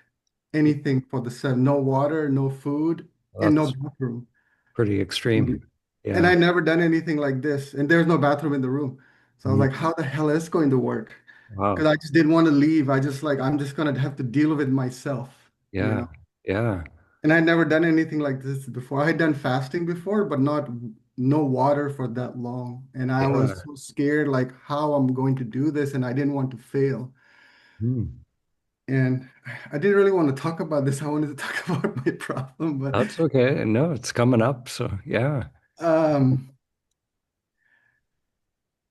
anything for the seven. No water, no food, and no That's bathroom. pretty extreme. And Yeah. I never done anything like this. And there's no bathroom in the room. So I was Mm. like, how the hell is this going to work? Because Wow. I just didn't want to leave. I just like I'm just gonna have to deal with it myself, you Yeah. know. Yeah. And I'd never done anything like this before. I had done fasting before, but not no water for that long. And I was Yeah. so scared, like how I'm going to do this, and I didn't want to fail. Mm. And I didn't really want to talk about this. I wanted to talk about my problem, but That's okay. No, it's coming up. So, yeah. um,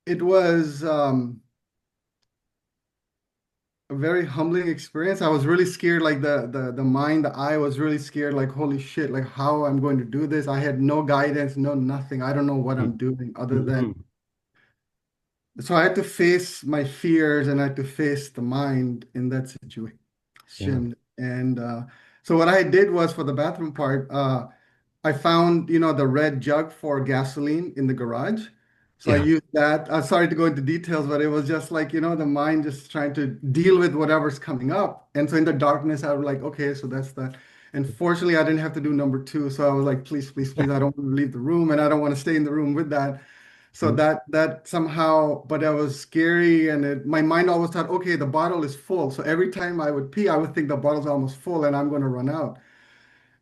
it was a very humbling experience. I was really scared, like the mind, the eye was really scared, like holy shit, like how I'm going to do this. I had no guidance, no nothing. I don't know what I'm doing other than. Mm-hmm. So I had to face my fears and I had to face the mind in that Yeah. situation. And so what I did was for the bathroom part, I found, the red jug for gasoline in the garage. So I Yeah. used that. Sorry to go into details, but it was just like, the mind just trying to deal with whatever's coming up. And so in the darkness, I was like, okay, so that's that. And fortunately, I didn't have to do number two. So I was like, please, please, please, I don't want to leave the room and I don't want to stay in the room with that. So Mm-hmm. that somehow, but that was scary, and my mind always thought, okay, the bottle is full. So every time I would pee, I would think the bottle's almost full, and I'm going to run out.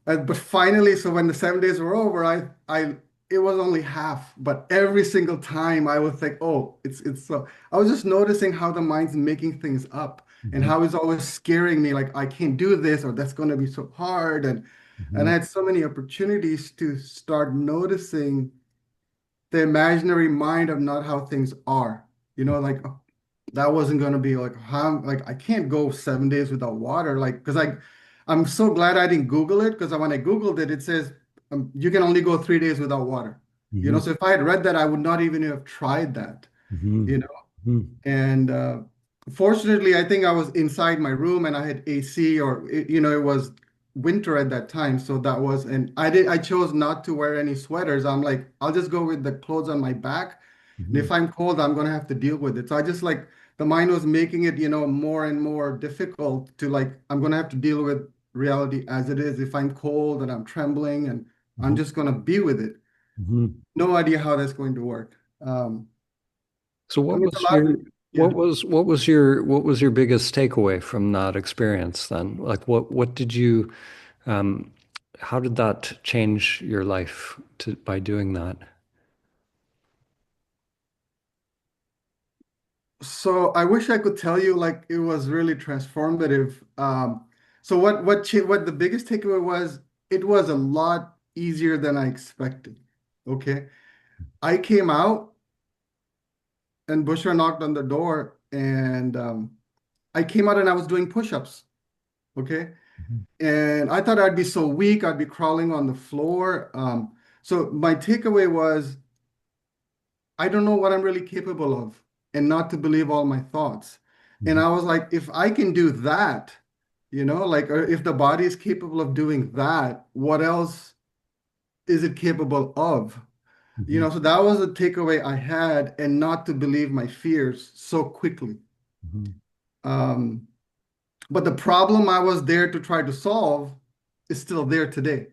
But finally, so when the 7 days were over, it was only half. But every single time, I would think, oh, it's so. I was just noticing how the mind's making things up, and Mm-hmm. how it's always scaring me, like I can't do this, or that's going to be so hard, and Mm-hmm. I had so many opportunities to start noticing the imaginary mind of not how things are. Like that wasn't gonna be like how like I can't go 7 days without water. Like because I'm so glad I didn't Google it because when I Googled it, it says you can only go 3 days without water. Mm-hmm. So if I had read that, I would not even have tried that. Mm-hmm. You know, and fortunately, I think I was inside my room and I had AC, or it was winter at that time, so that was. And I chose not to wear any sweaters. I'm like, I'll just go with the clothes on my back, and Mm-hmm. if I'm cold, I'm gonna have to deal with it. So I just like the mind was making it, more and more difficult to like I'm gonna have to deal with reality as it is. If I'm cold and I'm trembling, and I'm Mm-hmm. just gonna be with it. Mm-hmm. No idea how that's going to work. So I what mean, it's a was lot. your Yeah. what was your biggest takeaway from that experience then? Like what did you um how did that change your life by doing that? So I wish I could tell you like it was really transformative. So what the biggest takeaway was, it was a lot easier than I expected. Okay. I came out and Bushra knocked on the door, and I came out and I was doing push-ups. Okay. And I thought I'd be so weak, I'd be crawling on the floor. So my takeaway was I don't know what I'm really capable of, and not to believe all my thoughts. And Mm-hmm. I was like, if I can do that, like or if the body is capable of doing that, what else is it capable of? You know, so that was a takeaway I had, and not to believe my fears so quickly. Um, but the problem I was there to try to solve is still there today.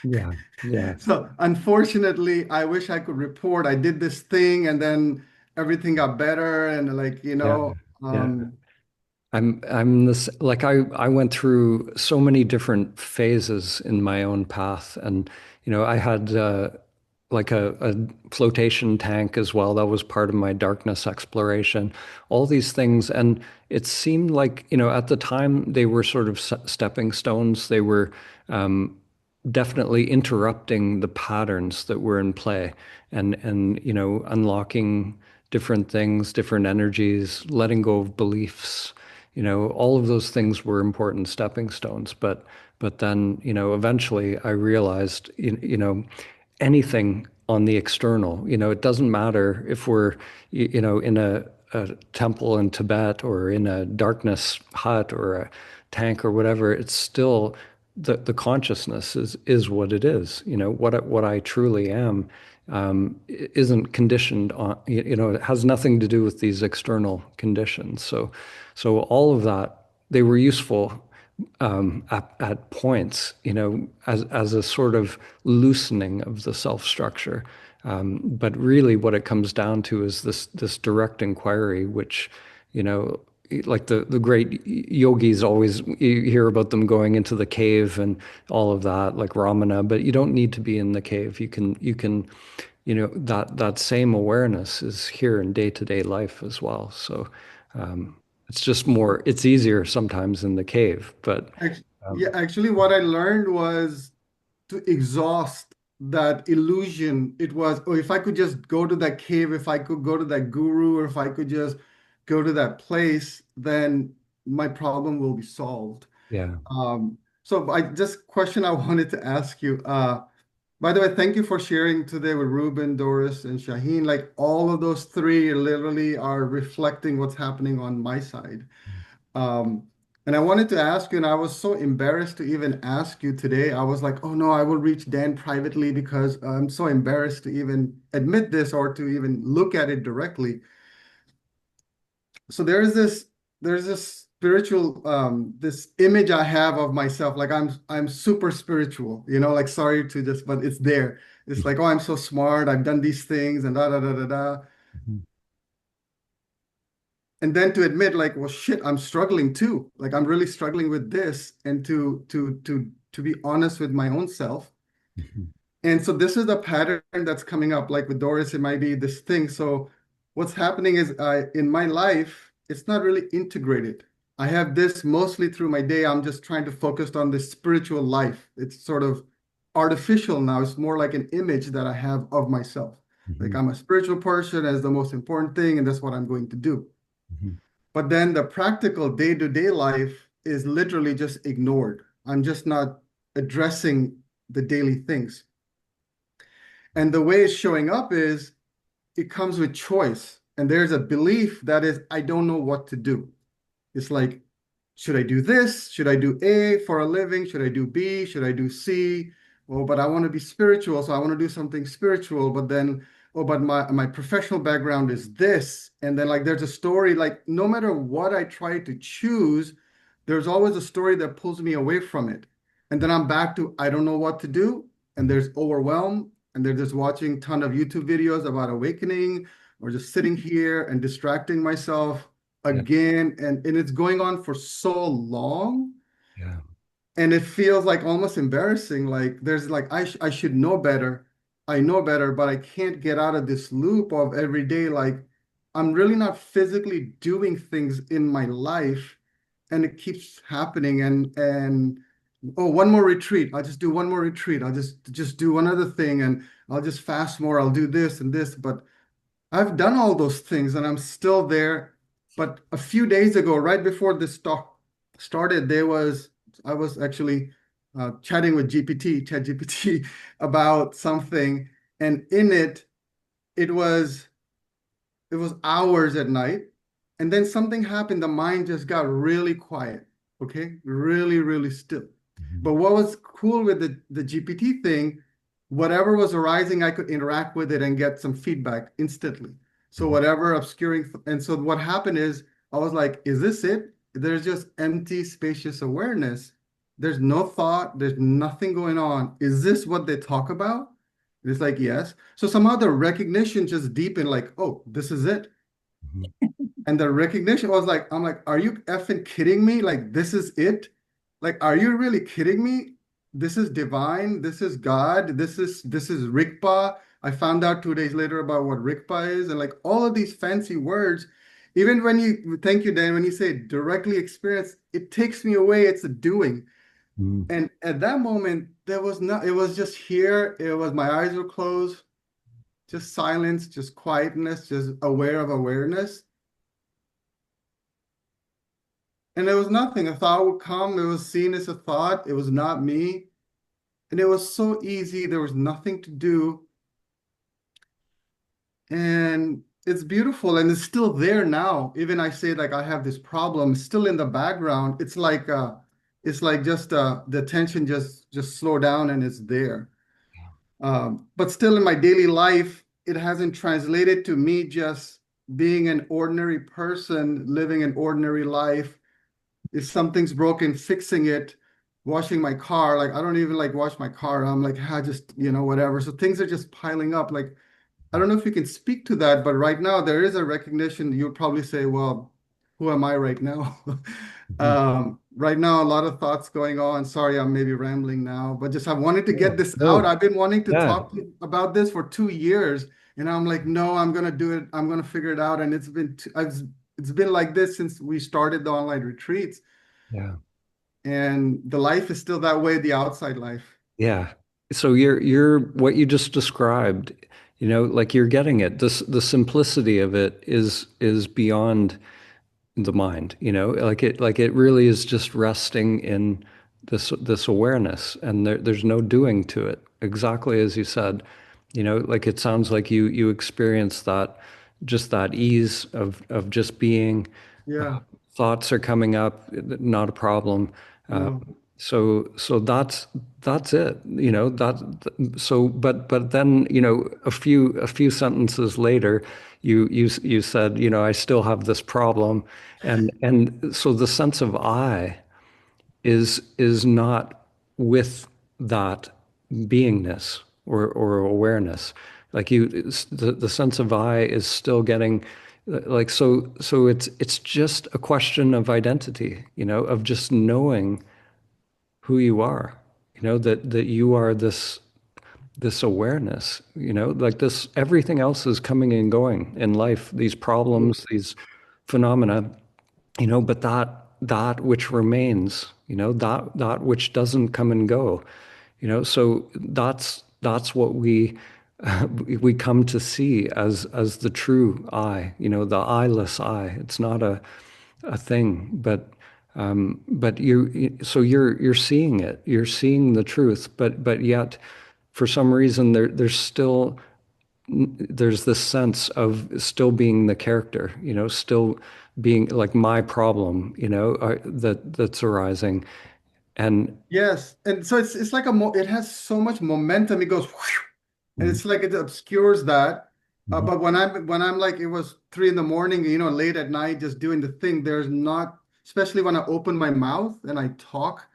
Yeah, yeah, So unfortunately, I wish I could report I did this thing and then everything got better, and like, yeah, yeah. I'm this, like, I went through so many different phases in my own path, and I had like a flotation tank as well. That was part of my darkness exploration. All these things, and it seemed like at the time they were sort of stepping stones. They were definitely interrupting the patterns that were in play, and unlocking different things, different energies, letting go of beliefs. All of those things were important stepping stones. But then, eventually I realized, anything on the external, it doesn't matter if we're, in a temple in Tibet or in a darkness hut or a tank or whatever. It's still the consciousness is what it is. What I truly am isn't conditioned on, it has nothing to do with these external conditions. So all of that, they were useful at points, as a sort of loosening of the self structure. But really, what it comes down to is this direct inquiry, which, you know, like the great yogis always, you hear about them going into the cave and all of that, like Ramana. But you don't need to be in the cave. You can that same awareness is here in day-to-day life as well. So it's just more, it's easier sometimes in the cave, but Yeah, um, actually, what I learned was to exhaust that illusion. It was, oh, if I could just go to that cave, if I could go to that guru, or if I could just go to that place, then my problem will be solved. yeah. So I just question I wanted to ask you. By the way, thank you for sharing today with Ruben, Doris, and Shaheen. Like all of those three literally are reflecting what's happening on my side. Um, and I wanted to ask you, and I was so embarrassed to even ask you today. I was like, oh no, I will reach Dan privately because I'm so embarrassed to even admit this or to even look at it directly. So there's this spiritual this image I have of myself, like I'm super spiritual, like sorry to just, but it's there. It's like, oh, I'm so smart, I've done these things and da da da da da. Mhm. And then to admit, like, well, shit, I'm struggling too. Like I'm really struggling with this, and to be honest with my own self. Mhm. And so this is the pattern that's coming up. Like with Doris, it might be this thing. So what's happening is in my life, it's not really integrated. I have this mostly through my day. I'm just trying to focus on this spiritual life. It's sort of artificial now. It's more like an image that I have of myself. Like Mhm. I'm a spiritual person as the most important thing, and that's what I'm going to do. Mhm. But then the practical day-to-day life is literally just ignored. I'm just not addressing the daily things. And the way it's showing up is it comes with choice. And there's a belief that is, I don't know what to do. It's like, should I do this? Should I do A for a living? Should I do B? Should I do C? Well, but I want to be spiritual, so I want to do something spiritual. But then, oh, but my professional background is this. And then like there's a story, like no matter what I try to choose, there's always a story that pulls me away from it. And then I'm back to I don't know what to do. And Mhm. there's overwhelm. And they're just watching a ton of YouTube videos about awakening, or just sitting here and distracting myself Yeah, again, and it's going on for so long, yeah. and it feels like almost embarrassing. Like there's like I should know better. I know better, but I can't get out of this loop of every day. Like I'm really not physically doing things in my life, and it keeps happening. And oh, one more retreat. I'll just do one more retreat. I'll just do one other thing, and I'll just fast more. I'll do this and this, but I've done all those things and I'm still there. But a few days ago, right before this talk started, I was actually chatting with ChatGPT, about something, and in it, it was it was hours at night, and then something happened. The mind just got really quiet, okay, really, really still. Mhm. But what was cool with the GPT thing whatever was arising, I could interact with it and get some feedback instantly. So whatever obscuring, and so what happened is I was like, is this it? There's just empty, spacious awareness. There's no thought, there's nothing going on. Is this what they talk about? And it's like, yes. So somehow the recognition just deepened, like, oh, this is it. And the recognition was like, I'm like, are you effing kidding me? Like, this is it? Like, are you really kidding me? This is divine. This is God. This is Rigpa. I found out 2 days later about what Rigpa is, and like all of these fancy words. Even when you thank you, Dan, when you say directly experience, it takes me away. It's a doing. Mm. And at that moment, there was not, it was just here. It was my eyes were closed, just silence, just quietness, just aware of awareness. And there was nothing. A thought would come. It was seen as a thought. It was not me. And it was so easy. There was nothing to do. And it's beautiful. And it's still there now. Even I say like I have this problem still in the background. It's like just the attention just slow down and it's there. But still in my daily life, it hasn't translated to me just being an ordinary person, living an ordinary life. If something's broken, fixing it, washing my car. Like I don't even like wash my car. I'm like, just, whatever. So things are just piling up. Like, I don't know if you can speak to that, but right now there is a recognition. You'd probably say, well, who am I right now? Mhm. Right now, a lot of thoughts going on. Sorry, I'm maybe rambling now, but just I wanted to get No, this out. no, I've been wanting to yeah, talk about this for 2 years, and I'm like, no, I'm gonna do it. I'm gonna figure it out. And it's been like this since we started the online retreats. yeah. And the life is still that way, the outside life. Yeah. So you're what you just described, like you're getting it. The simplicity of it is beyond the mind, like it really is just resting in this awareness, and there's no doing to it. Exactly as you said, like it sounds like you experience that, just that ease of just being. Yeah, Thoughts are coming up, not a problem. Uh, no. so that's it, so but then, a few sentences later, you said, I still have this problem, and so the sense of I is not with that beingness or awareness. Like the sense of I is still getting, like, so it's just a question of identity, of just knowing who you are, that you are this awareness, like this, everything else is coming and going in life, these problems, these phenomena, but that which remains, that which doesn't come and go, so that's what we come to see as the true I, the eyeless I. It's not a thing, but so you're seeing it, you're seeing the truth, but yet for some reason there's this sense of still being the character, still being like my problem, that's arising. And Yes. And so it's like it has so much momentum. It goes whoosh, and Mhm, it's like it obscures that. mhm, But when I'm like it was 3 in the morning, late at night, just doing the thing, there's not, especially when I open my mouth and I talk,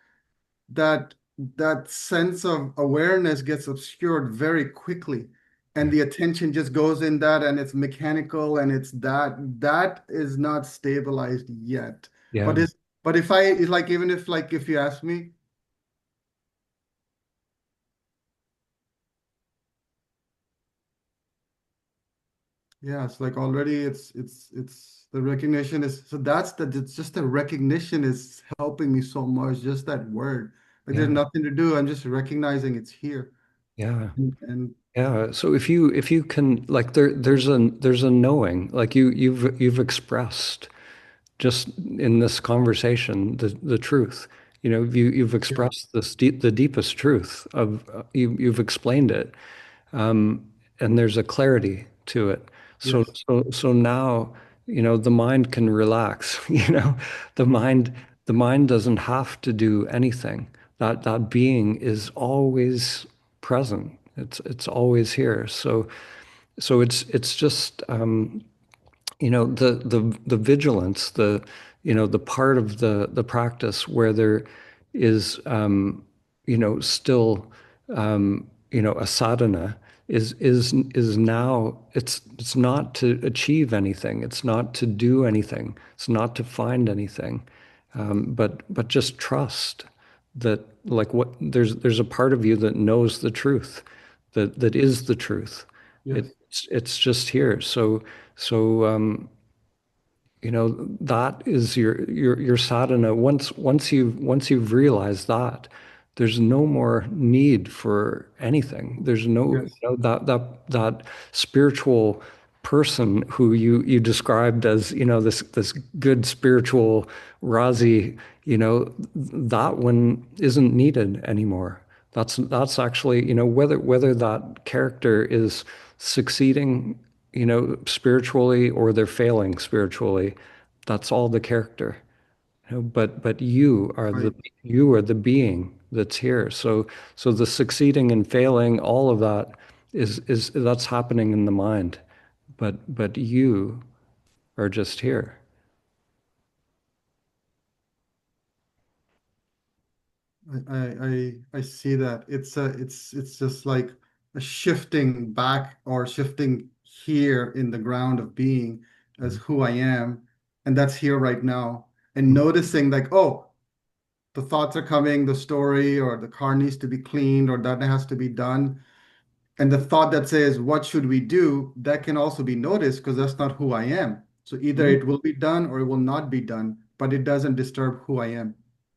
that that sense of awareness gets obscured very quickly. And yeah, the attention just goes in that and it's mechanical and it's that is not stabilized yet. yeah, But it's but if I like even if like if you ask me, yeah, it's like already it's the recognition is so that's the it's just the recognition is helping me so much. Just that word. Like there's yeah, nothing to do. I'm just recognizing it's here. yeah. And Yeah, so if you can, like, there's a knowing, like you've expressed just in this conversation the truth. You've yeah, expressed the deepest truth of, you've explained it, and there's a clarity to it. So yes. so now, the mind can relax. The mind the mind doesn't have to do anything. That being is always present. It's always here. So it's just the vigilance, the part of the practice where there is still a sadhana is now it's not to achieve anything, it's not to do anything, it's not to find anything, but just trust that, like, what there's a part of you that knows the truth, that is the truth. Yes. It's just here. So that is your sadhana. Once you've realized that, there's no more need for anything. There's no, Yes. that spiritual person who you described as, this good spiritual Razi, that one isn't needed anymore. That's actually, whether that character is succeeding, spiritually, or they're failing spiritually, that's all the character. But Right. you are the being that's here. So the succeeding and failing, all of that is that's happening in the mind. But you are just here. I see that. It's just like a shifting back or shifting here in the ground of being as who I am, and that's here right now. And noticing like, oh, the thoughts are coming, the story or the car needs to be cleaned or that has to be done. And the thought that says, what should we do? That can also be noticed because that's not who I am. So either Mhm. it will be done or it will not be done, but it doesn't disturb who I am.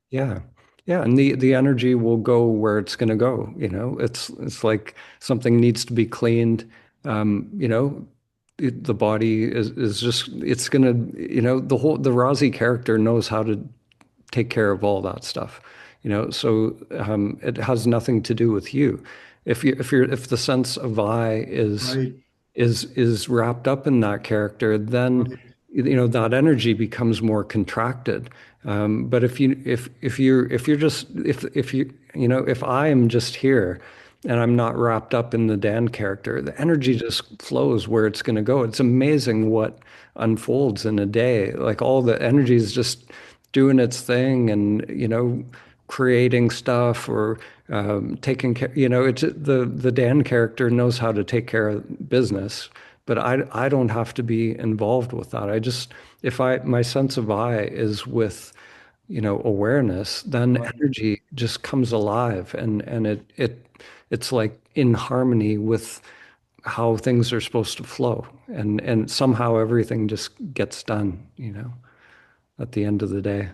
Yeah. Yeah, and the energy will go where it's going to go, It's like something needs to be cleaned. The body is just it's going to, the Razi character knows how to take care of all that stuff, so it has nothing to do with you. If the sense of I Right. is wrapped up in that character, then Right. that energy becomes more contracted. But if you're just if you you know if I am just here and I'm not wrapped up in the Dan character, the energy just flows where it's going to go. It's amazing what unfolds in a day. Like, all the energy is just doing its thing, and creating stuff, or taking care. It's the Dan character knows how to take care of business, but I don't have to be involved with that. I just if I my sense of I is with awareness, then Right. energy just comes alive, and it's like in harmony with how things are supposed to flow, and somehow everything just gets done, at the end of the day.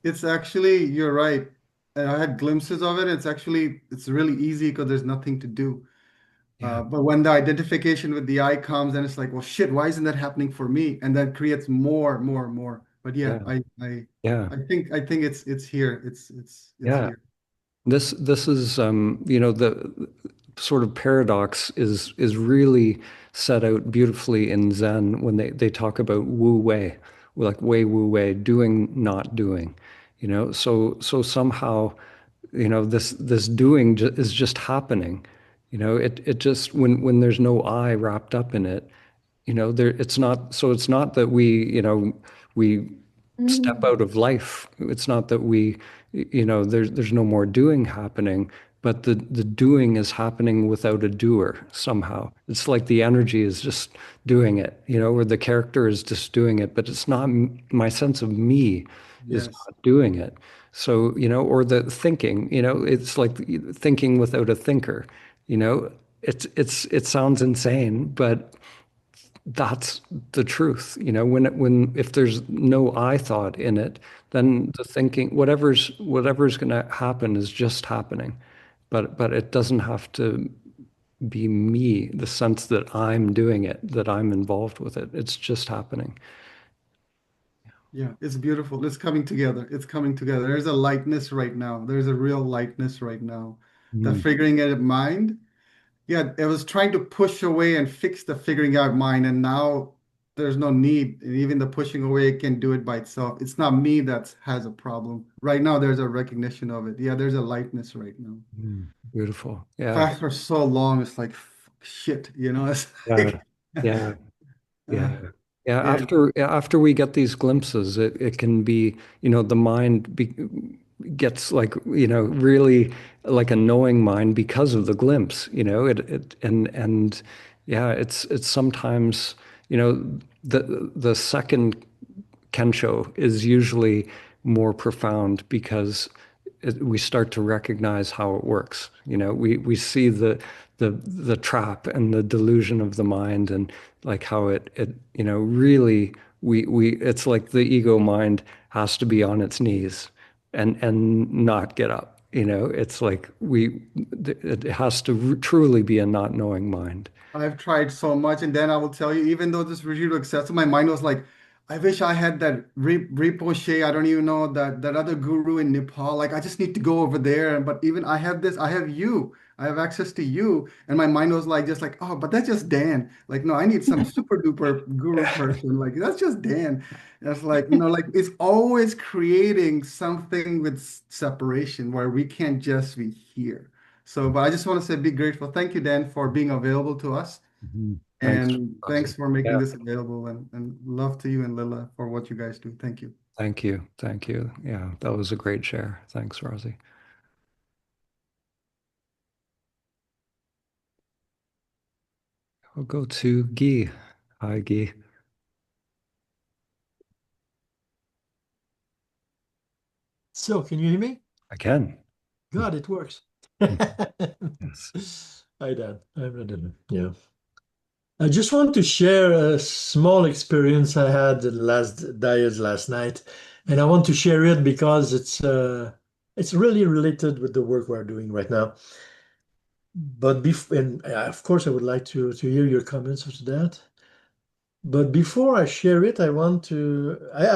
It's actually, you're right. And I had glimpses of it. It's really easy because there's nothing to do. Yeah, But when the identification with the I comes, then it's like, well, shit, why isn't that happening for me? And that creates more. But yeah, yeah, I yeah, I think it's here. It's yeah. here. This is the sort of paradox is really set out beautifully in Zen when they talk about Wu Wei, like Wei Wu Wei, doing, not doing. So somehow, this doing is just happening. It just, when there's no I wrapped up in it, it's not that we step Mm. out of life. It's not that there's no more doing happening, but the doing is happening without a doer somehow. It's like the energy is just doing it, or the character is just doing it, but it's not my sense of me is Yes. not doing it. So, or the thinking, it's like thinking without a thinker, you know, it sounds insane, but that's the truth. When if there's no I thought in it, then the thinking, whatever's going to happen is just happening. But it doesn't have to be me, the sense that I'm doing it, that I'm involved with it. It's just happening. Yeah, it's beautiful. It's coming together. It's coming together. There's a lightness right now. There's a real lightness right now. The Mm. figuring out mind. Yeah, I was trying to push away and fix the figuring out mind, and now there's no need. Even the pushing away can do it by itself. It's not me that has a problem. Right now, there's a recognition of it. Yeah, there's a lightness right now. Beautiful. Yeah. Past for so long, it's like shit, you know. It's Yeah. like, Yeah. Yeah. uh, Yeah. yeah. After we get these glimpses, it can be, the mind gets like, really like a knowing mind because of the glimpse, and yeah, it's sometimes, the second Kensho is usually more profound because we start to recognize how it works. We see the trap and the delusion of the mind, and like how it really we it's like the ego mind has to be on its knees and not get up. It's like it has to truly be a not knowing mind. I've tried so much, and then I will tell you, even though this retreat was accessible, my mind was like, I wish I had that Rinpoche. I don't even know that other guru in Nepal. Like, I just need to go over there. But even I have this, I have you. I have access to you. And my mind was like, just like, oh, but that's just Dan. Like, no, I need some super duper guru person. Like, that's just Dan. That's like, like it's always creating something with separation where we can't just be here. So, but I just want to say, be grateful. Thank you, Dan, for being available to us. Thanks, And thanks Ozzy. for making Yeah. this available, and love to you and Lila for what you guys do. Thank you. Thank you. Thank you. Yeah, that was a great share. Thanks, Rosie. I'll go to Guy. Hi, Guy. So, can you hear me? I can. God, it works. Yes. Hi, Dan. Yeah. I just want to share a small experience I had the last Dyads last night, and I want to share it because it's really related with the work we're doing right now. But before, and of course, I would like to hear your comments to that. But before I share it, I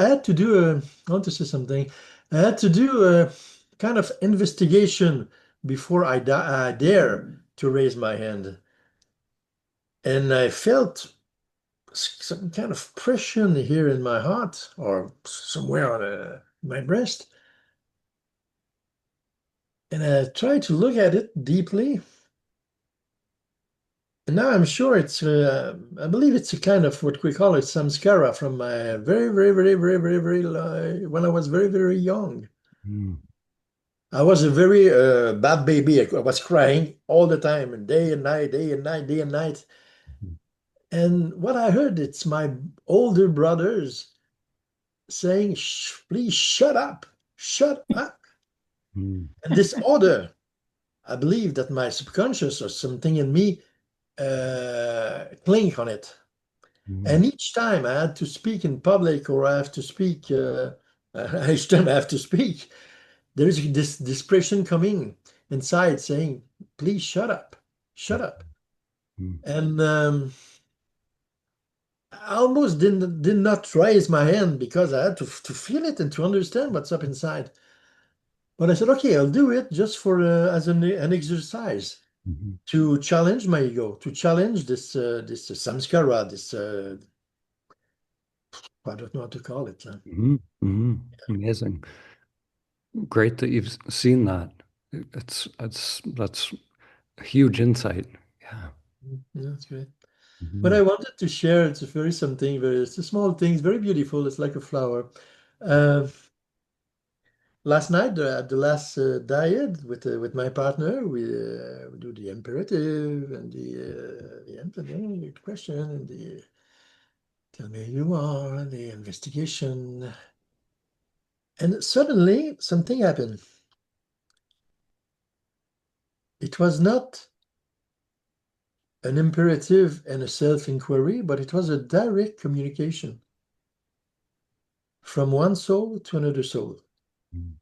had to do I want to say something. I had to do a kind of investigation before I dare to raise my hand. And I felt some kind of pressure here in my heart or somewhere on my breast. And I tried to look at it deeply. And now I'm sure I believe it's a kind of what we call it samskara from my very, very, very, very, very, very, when I was very, very young. Mm. I was a very bad baby. I was crying all the time, and day and night, day and night, day and night. And what I heard, it's my older brothers saying, please shut up, shut up. Mm. And this order, I believe that my subconscious or something in me cling on it. Mm. And each time I had to speak in public or I have to speak, each time I have to speak, there is this pressure coming inside saying, please shut up, shut up. Mm. And I almost did not raise my hand because I had to feel it and to understand what's up inside. But I said, okay, I'll do it just for as an exercise Mhm. to challenge my ego, to challenge this samskara, this I don't know how to call it. Mhm. Mhm. Amazing. Great that you've seen that. That's a huge insight. Yeah. Yeah, that's great. But Mhm. I wanted to share, it's very something, it's a small thing, it's very beautiful, it's like a flower. Uh, Last night at the last diet with my partner, we do the imperative and the answer, question and the tell me who you are, the investigation. And suddenly something happened. It was not an imperative and a self-inquiry, but it was a direct communication from one soul to another soul. Mhm.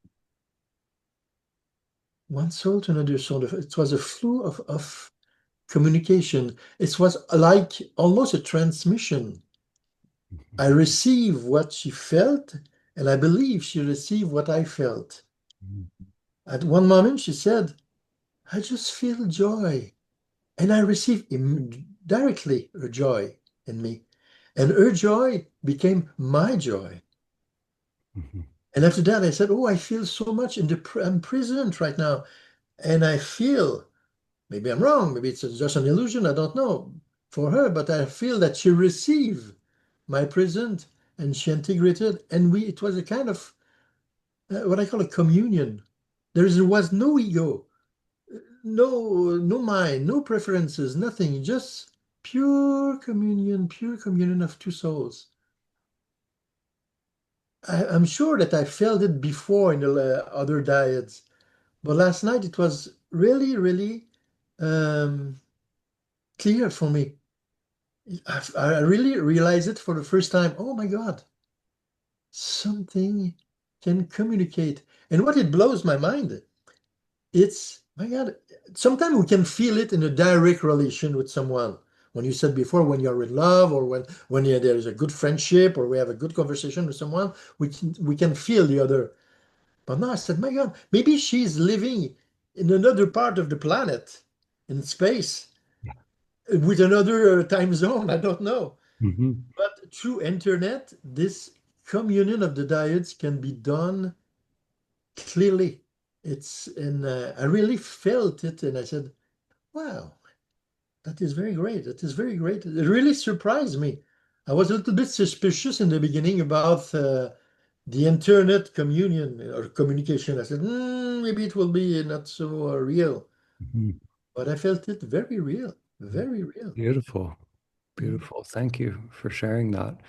One soul to another soul. It was a flow of communication. It was like almost a transmission. I received what she felt, and I believe she received what I felt. Mhm. At one moment, she said, I just feel joy. And I received directly her joy in me. And her joy became my joy. Mhm. And after that, I said, "Oh, I feel so much I'm present right now. And I feel, maybe I'm wrong, maybe it's just an illusion, I don't know for her, but I feel that she received my present and she integrated. And it was a kind of what I call a communion. Was no ego, no mind, no preferences, nothing, just pure communion of two souls. I'm sure that I felt it before in the other diets, but last night it was really, really um, clear for me. I really realized it for the first time. Oh my God, something can communicate. And what it blows my mind, it's, my God, sometimes we can feel it in a direct relation with someone. When you said before, when you're in love or when there is a good friendship or we have a good conversation with someone, we can feel the other. But now I said, my God, maybe she's living in another part of the planet, in space, with another time zone. I don't know. Mhm. But through internet, this communion of the dyads can be done clearly. And I really felt it, and I said, "Wow, that is very great. That is very great." It really surprised me. I was a little bit suspicious in the beginning about the internet communion or communication. I said, maybe it will be not so real, Mhm. but I felt it very real, very real. Beautiful. Mm. Beautiful. Thank you for sharing that.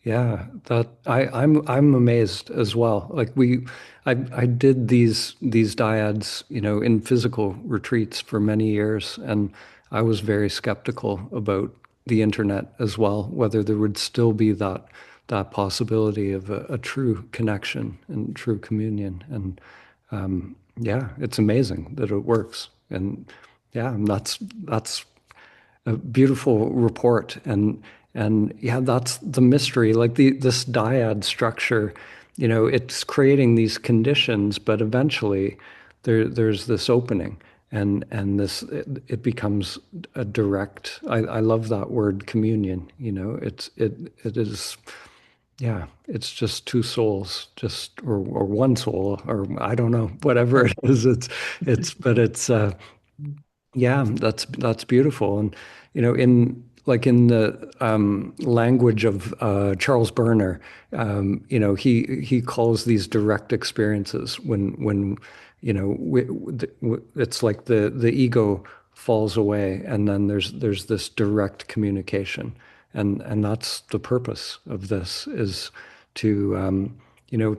Yeah, that I'm amazed as well. Like I did these dyads, in physical retreats for many years, and I was very skeptical about the internet as well, whether there would still be that possibility of a true connection and true communion. And yeah, it's amazing that it works. And yeah, that's a beautiful report. And yeah, that's the mystery. Like this dyad structure, it's creating these conditions, but eventually there's this opening, and it becomes a direct. I love that word communion. It is. Yeah, it's just two souls, just or one soul, or I don't know, whatever it is. But it's yeah, that's beautiful. And in in the language of Charles Burner, he calls these direct experiences when it's like the ego falls away, and then there's this direct communication, and that's the purpose of this is to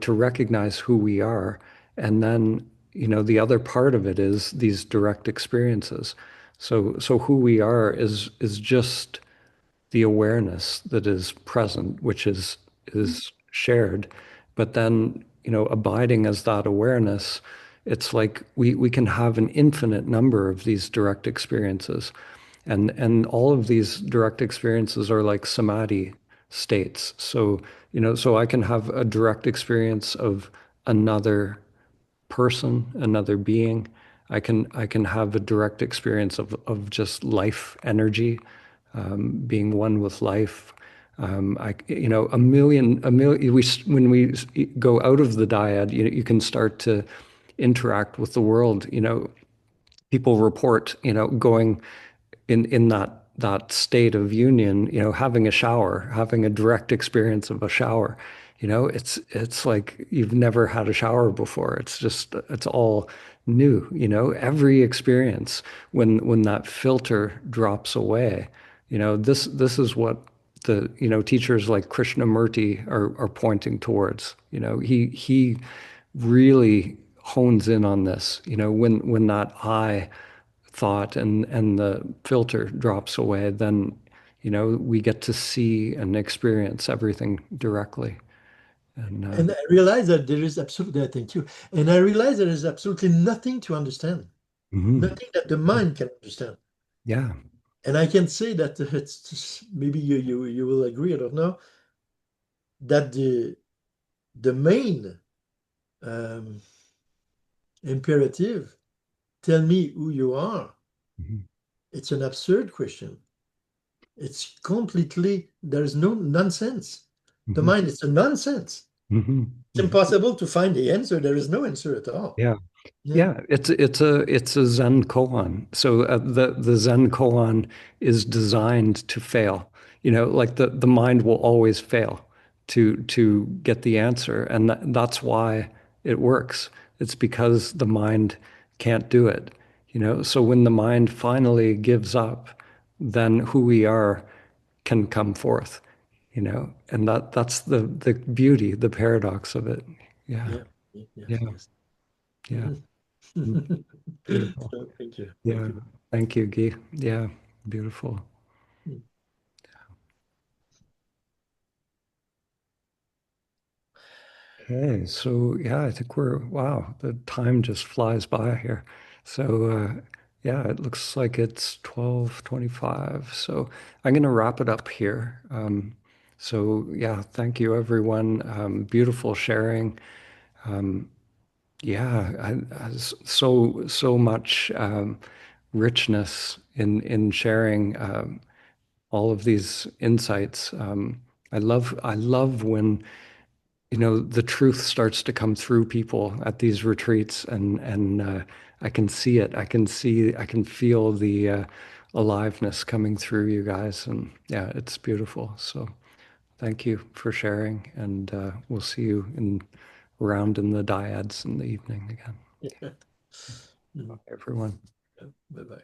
recognize who we are, and then the other part of it is these direct experiences. So who we are is just the awareness that is present, which is shared. But then, abiding as that awareness, it's like we can have an infinite number of these direct experiences. And all of these direct experiences are like samadhi states. So I can have a direct experience of another person, another being. I can have a direct experience of just life energy, being one with life. A million. When we go out of the dyad, you can start to interact with the world. People report, going in that state of union, having a shower, having a direct experience of a shower. It's like you've never had a shower before. It's all new. Every experience when that filter drops away. This is what the teachers like Krishnamurti are pointing towards. He really hones in on this. When that I thought and the filter drops away, then we get to see and experience everything directly. And And I realize that there is absolutely, thank you. And I realize there is absolutely nothing to understand, mhm. nothing that the mind can understand. Yeah. And I can say that it's maybe you will agree, I don't know, that the main um, imperative, tell me who you are, Mhm. it's an absurd question. It's completely, there's no nonsense. The Mhm. mind is a nonsense. Mhm. It's Mhm. impossible to find the answer. There is no answer at all. Yeah. Yeah. Yeah, it's a Zen koan. So the Zen koan is designed to fail. Like the mind will always fail to get the answer, and that's why it works. It's because the mind can't do it. So when the mind finally gives up, then who we are can come forth. And that's the beauty, the paradox of it. Yeah, Yeah. Yes. yeah, Yes. yeah. Mhm. Beautiful. So, thank you. Thank Yeah. you. Thank you, Guy. Yeah. Beautiful. Mm. Okay. So, yeah, I think wow, the time just flies by here. So, yeah, it looks like it's 12:25. So I'm going to wrap it up here. So, yeah, thank you, everyone. Beautiful sharing. Yeah, so much richness in sharing. All of these insights. I love when the truth starts to come through people at these retreats, and I can see it. I can feel the aliveness coming through you guys, and yeah, it's beautiful. So thank you for sharing, and we'll see you around in the Dyads in the evening again. Yeah. Mm. Bye, everyone. Bye bye.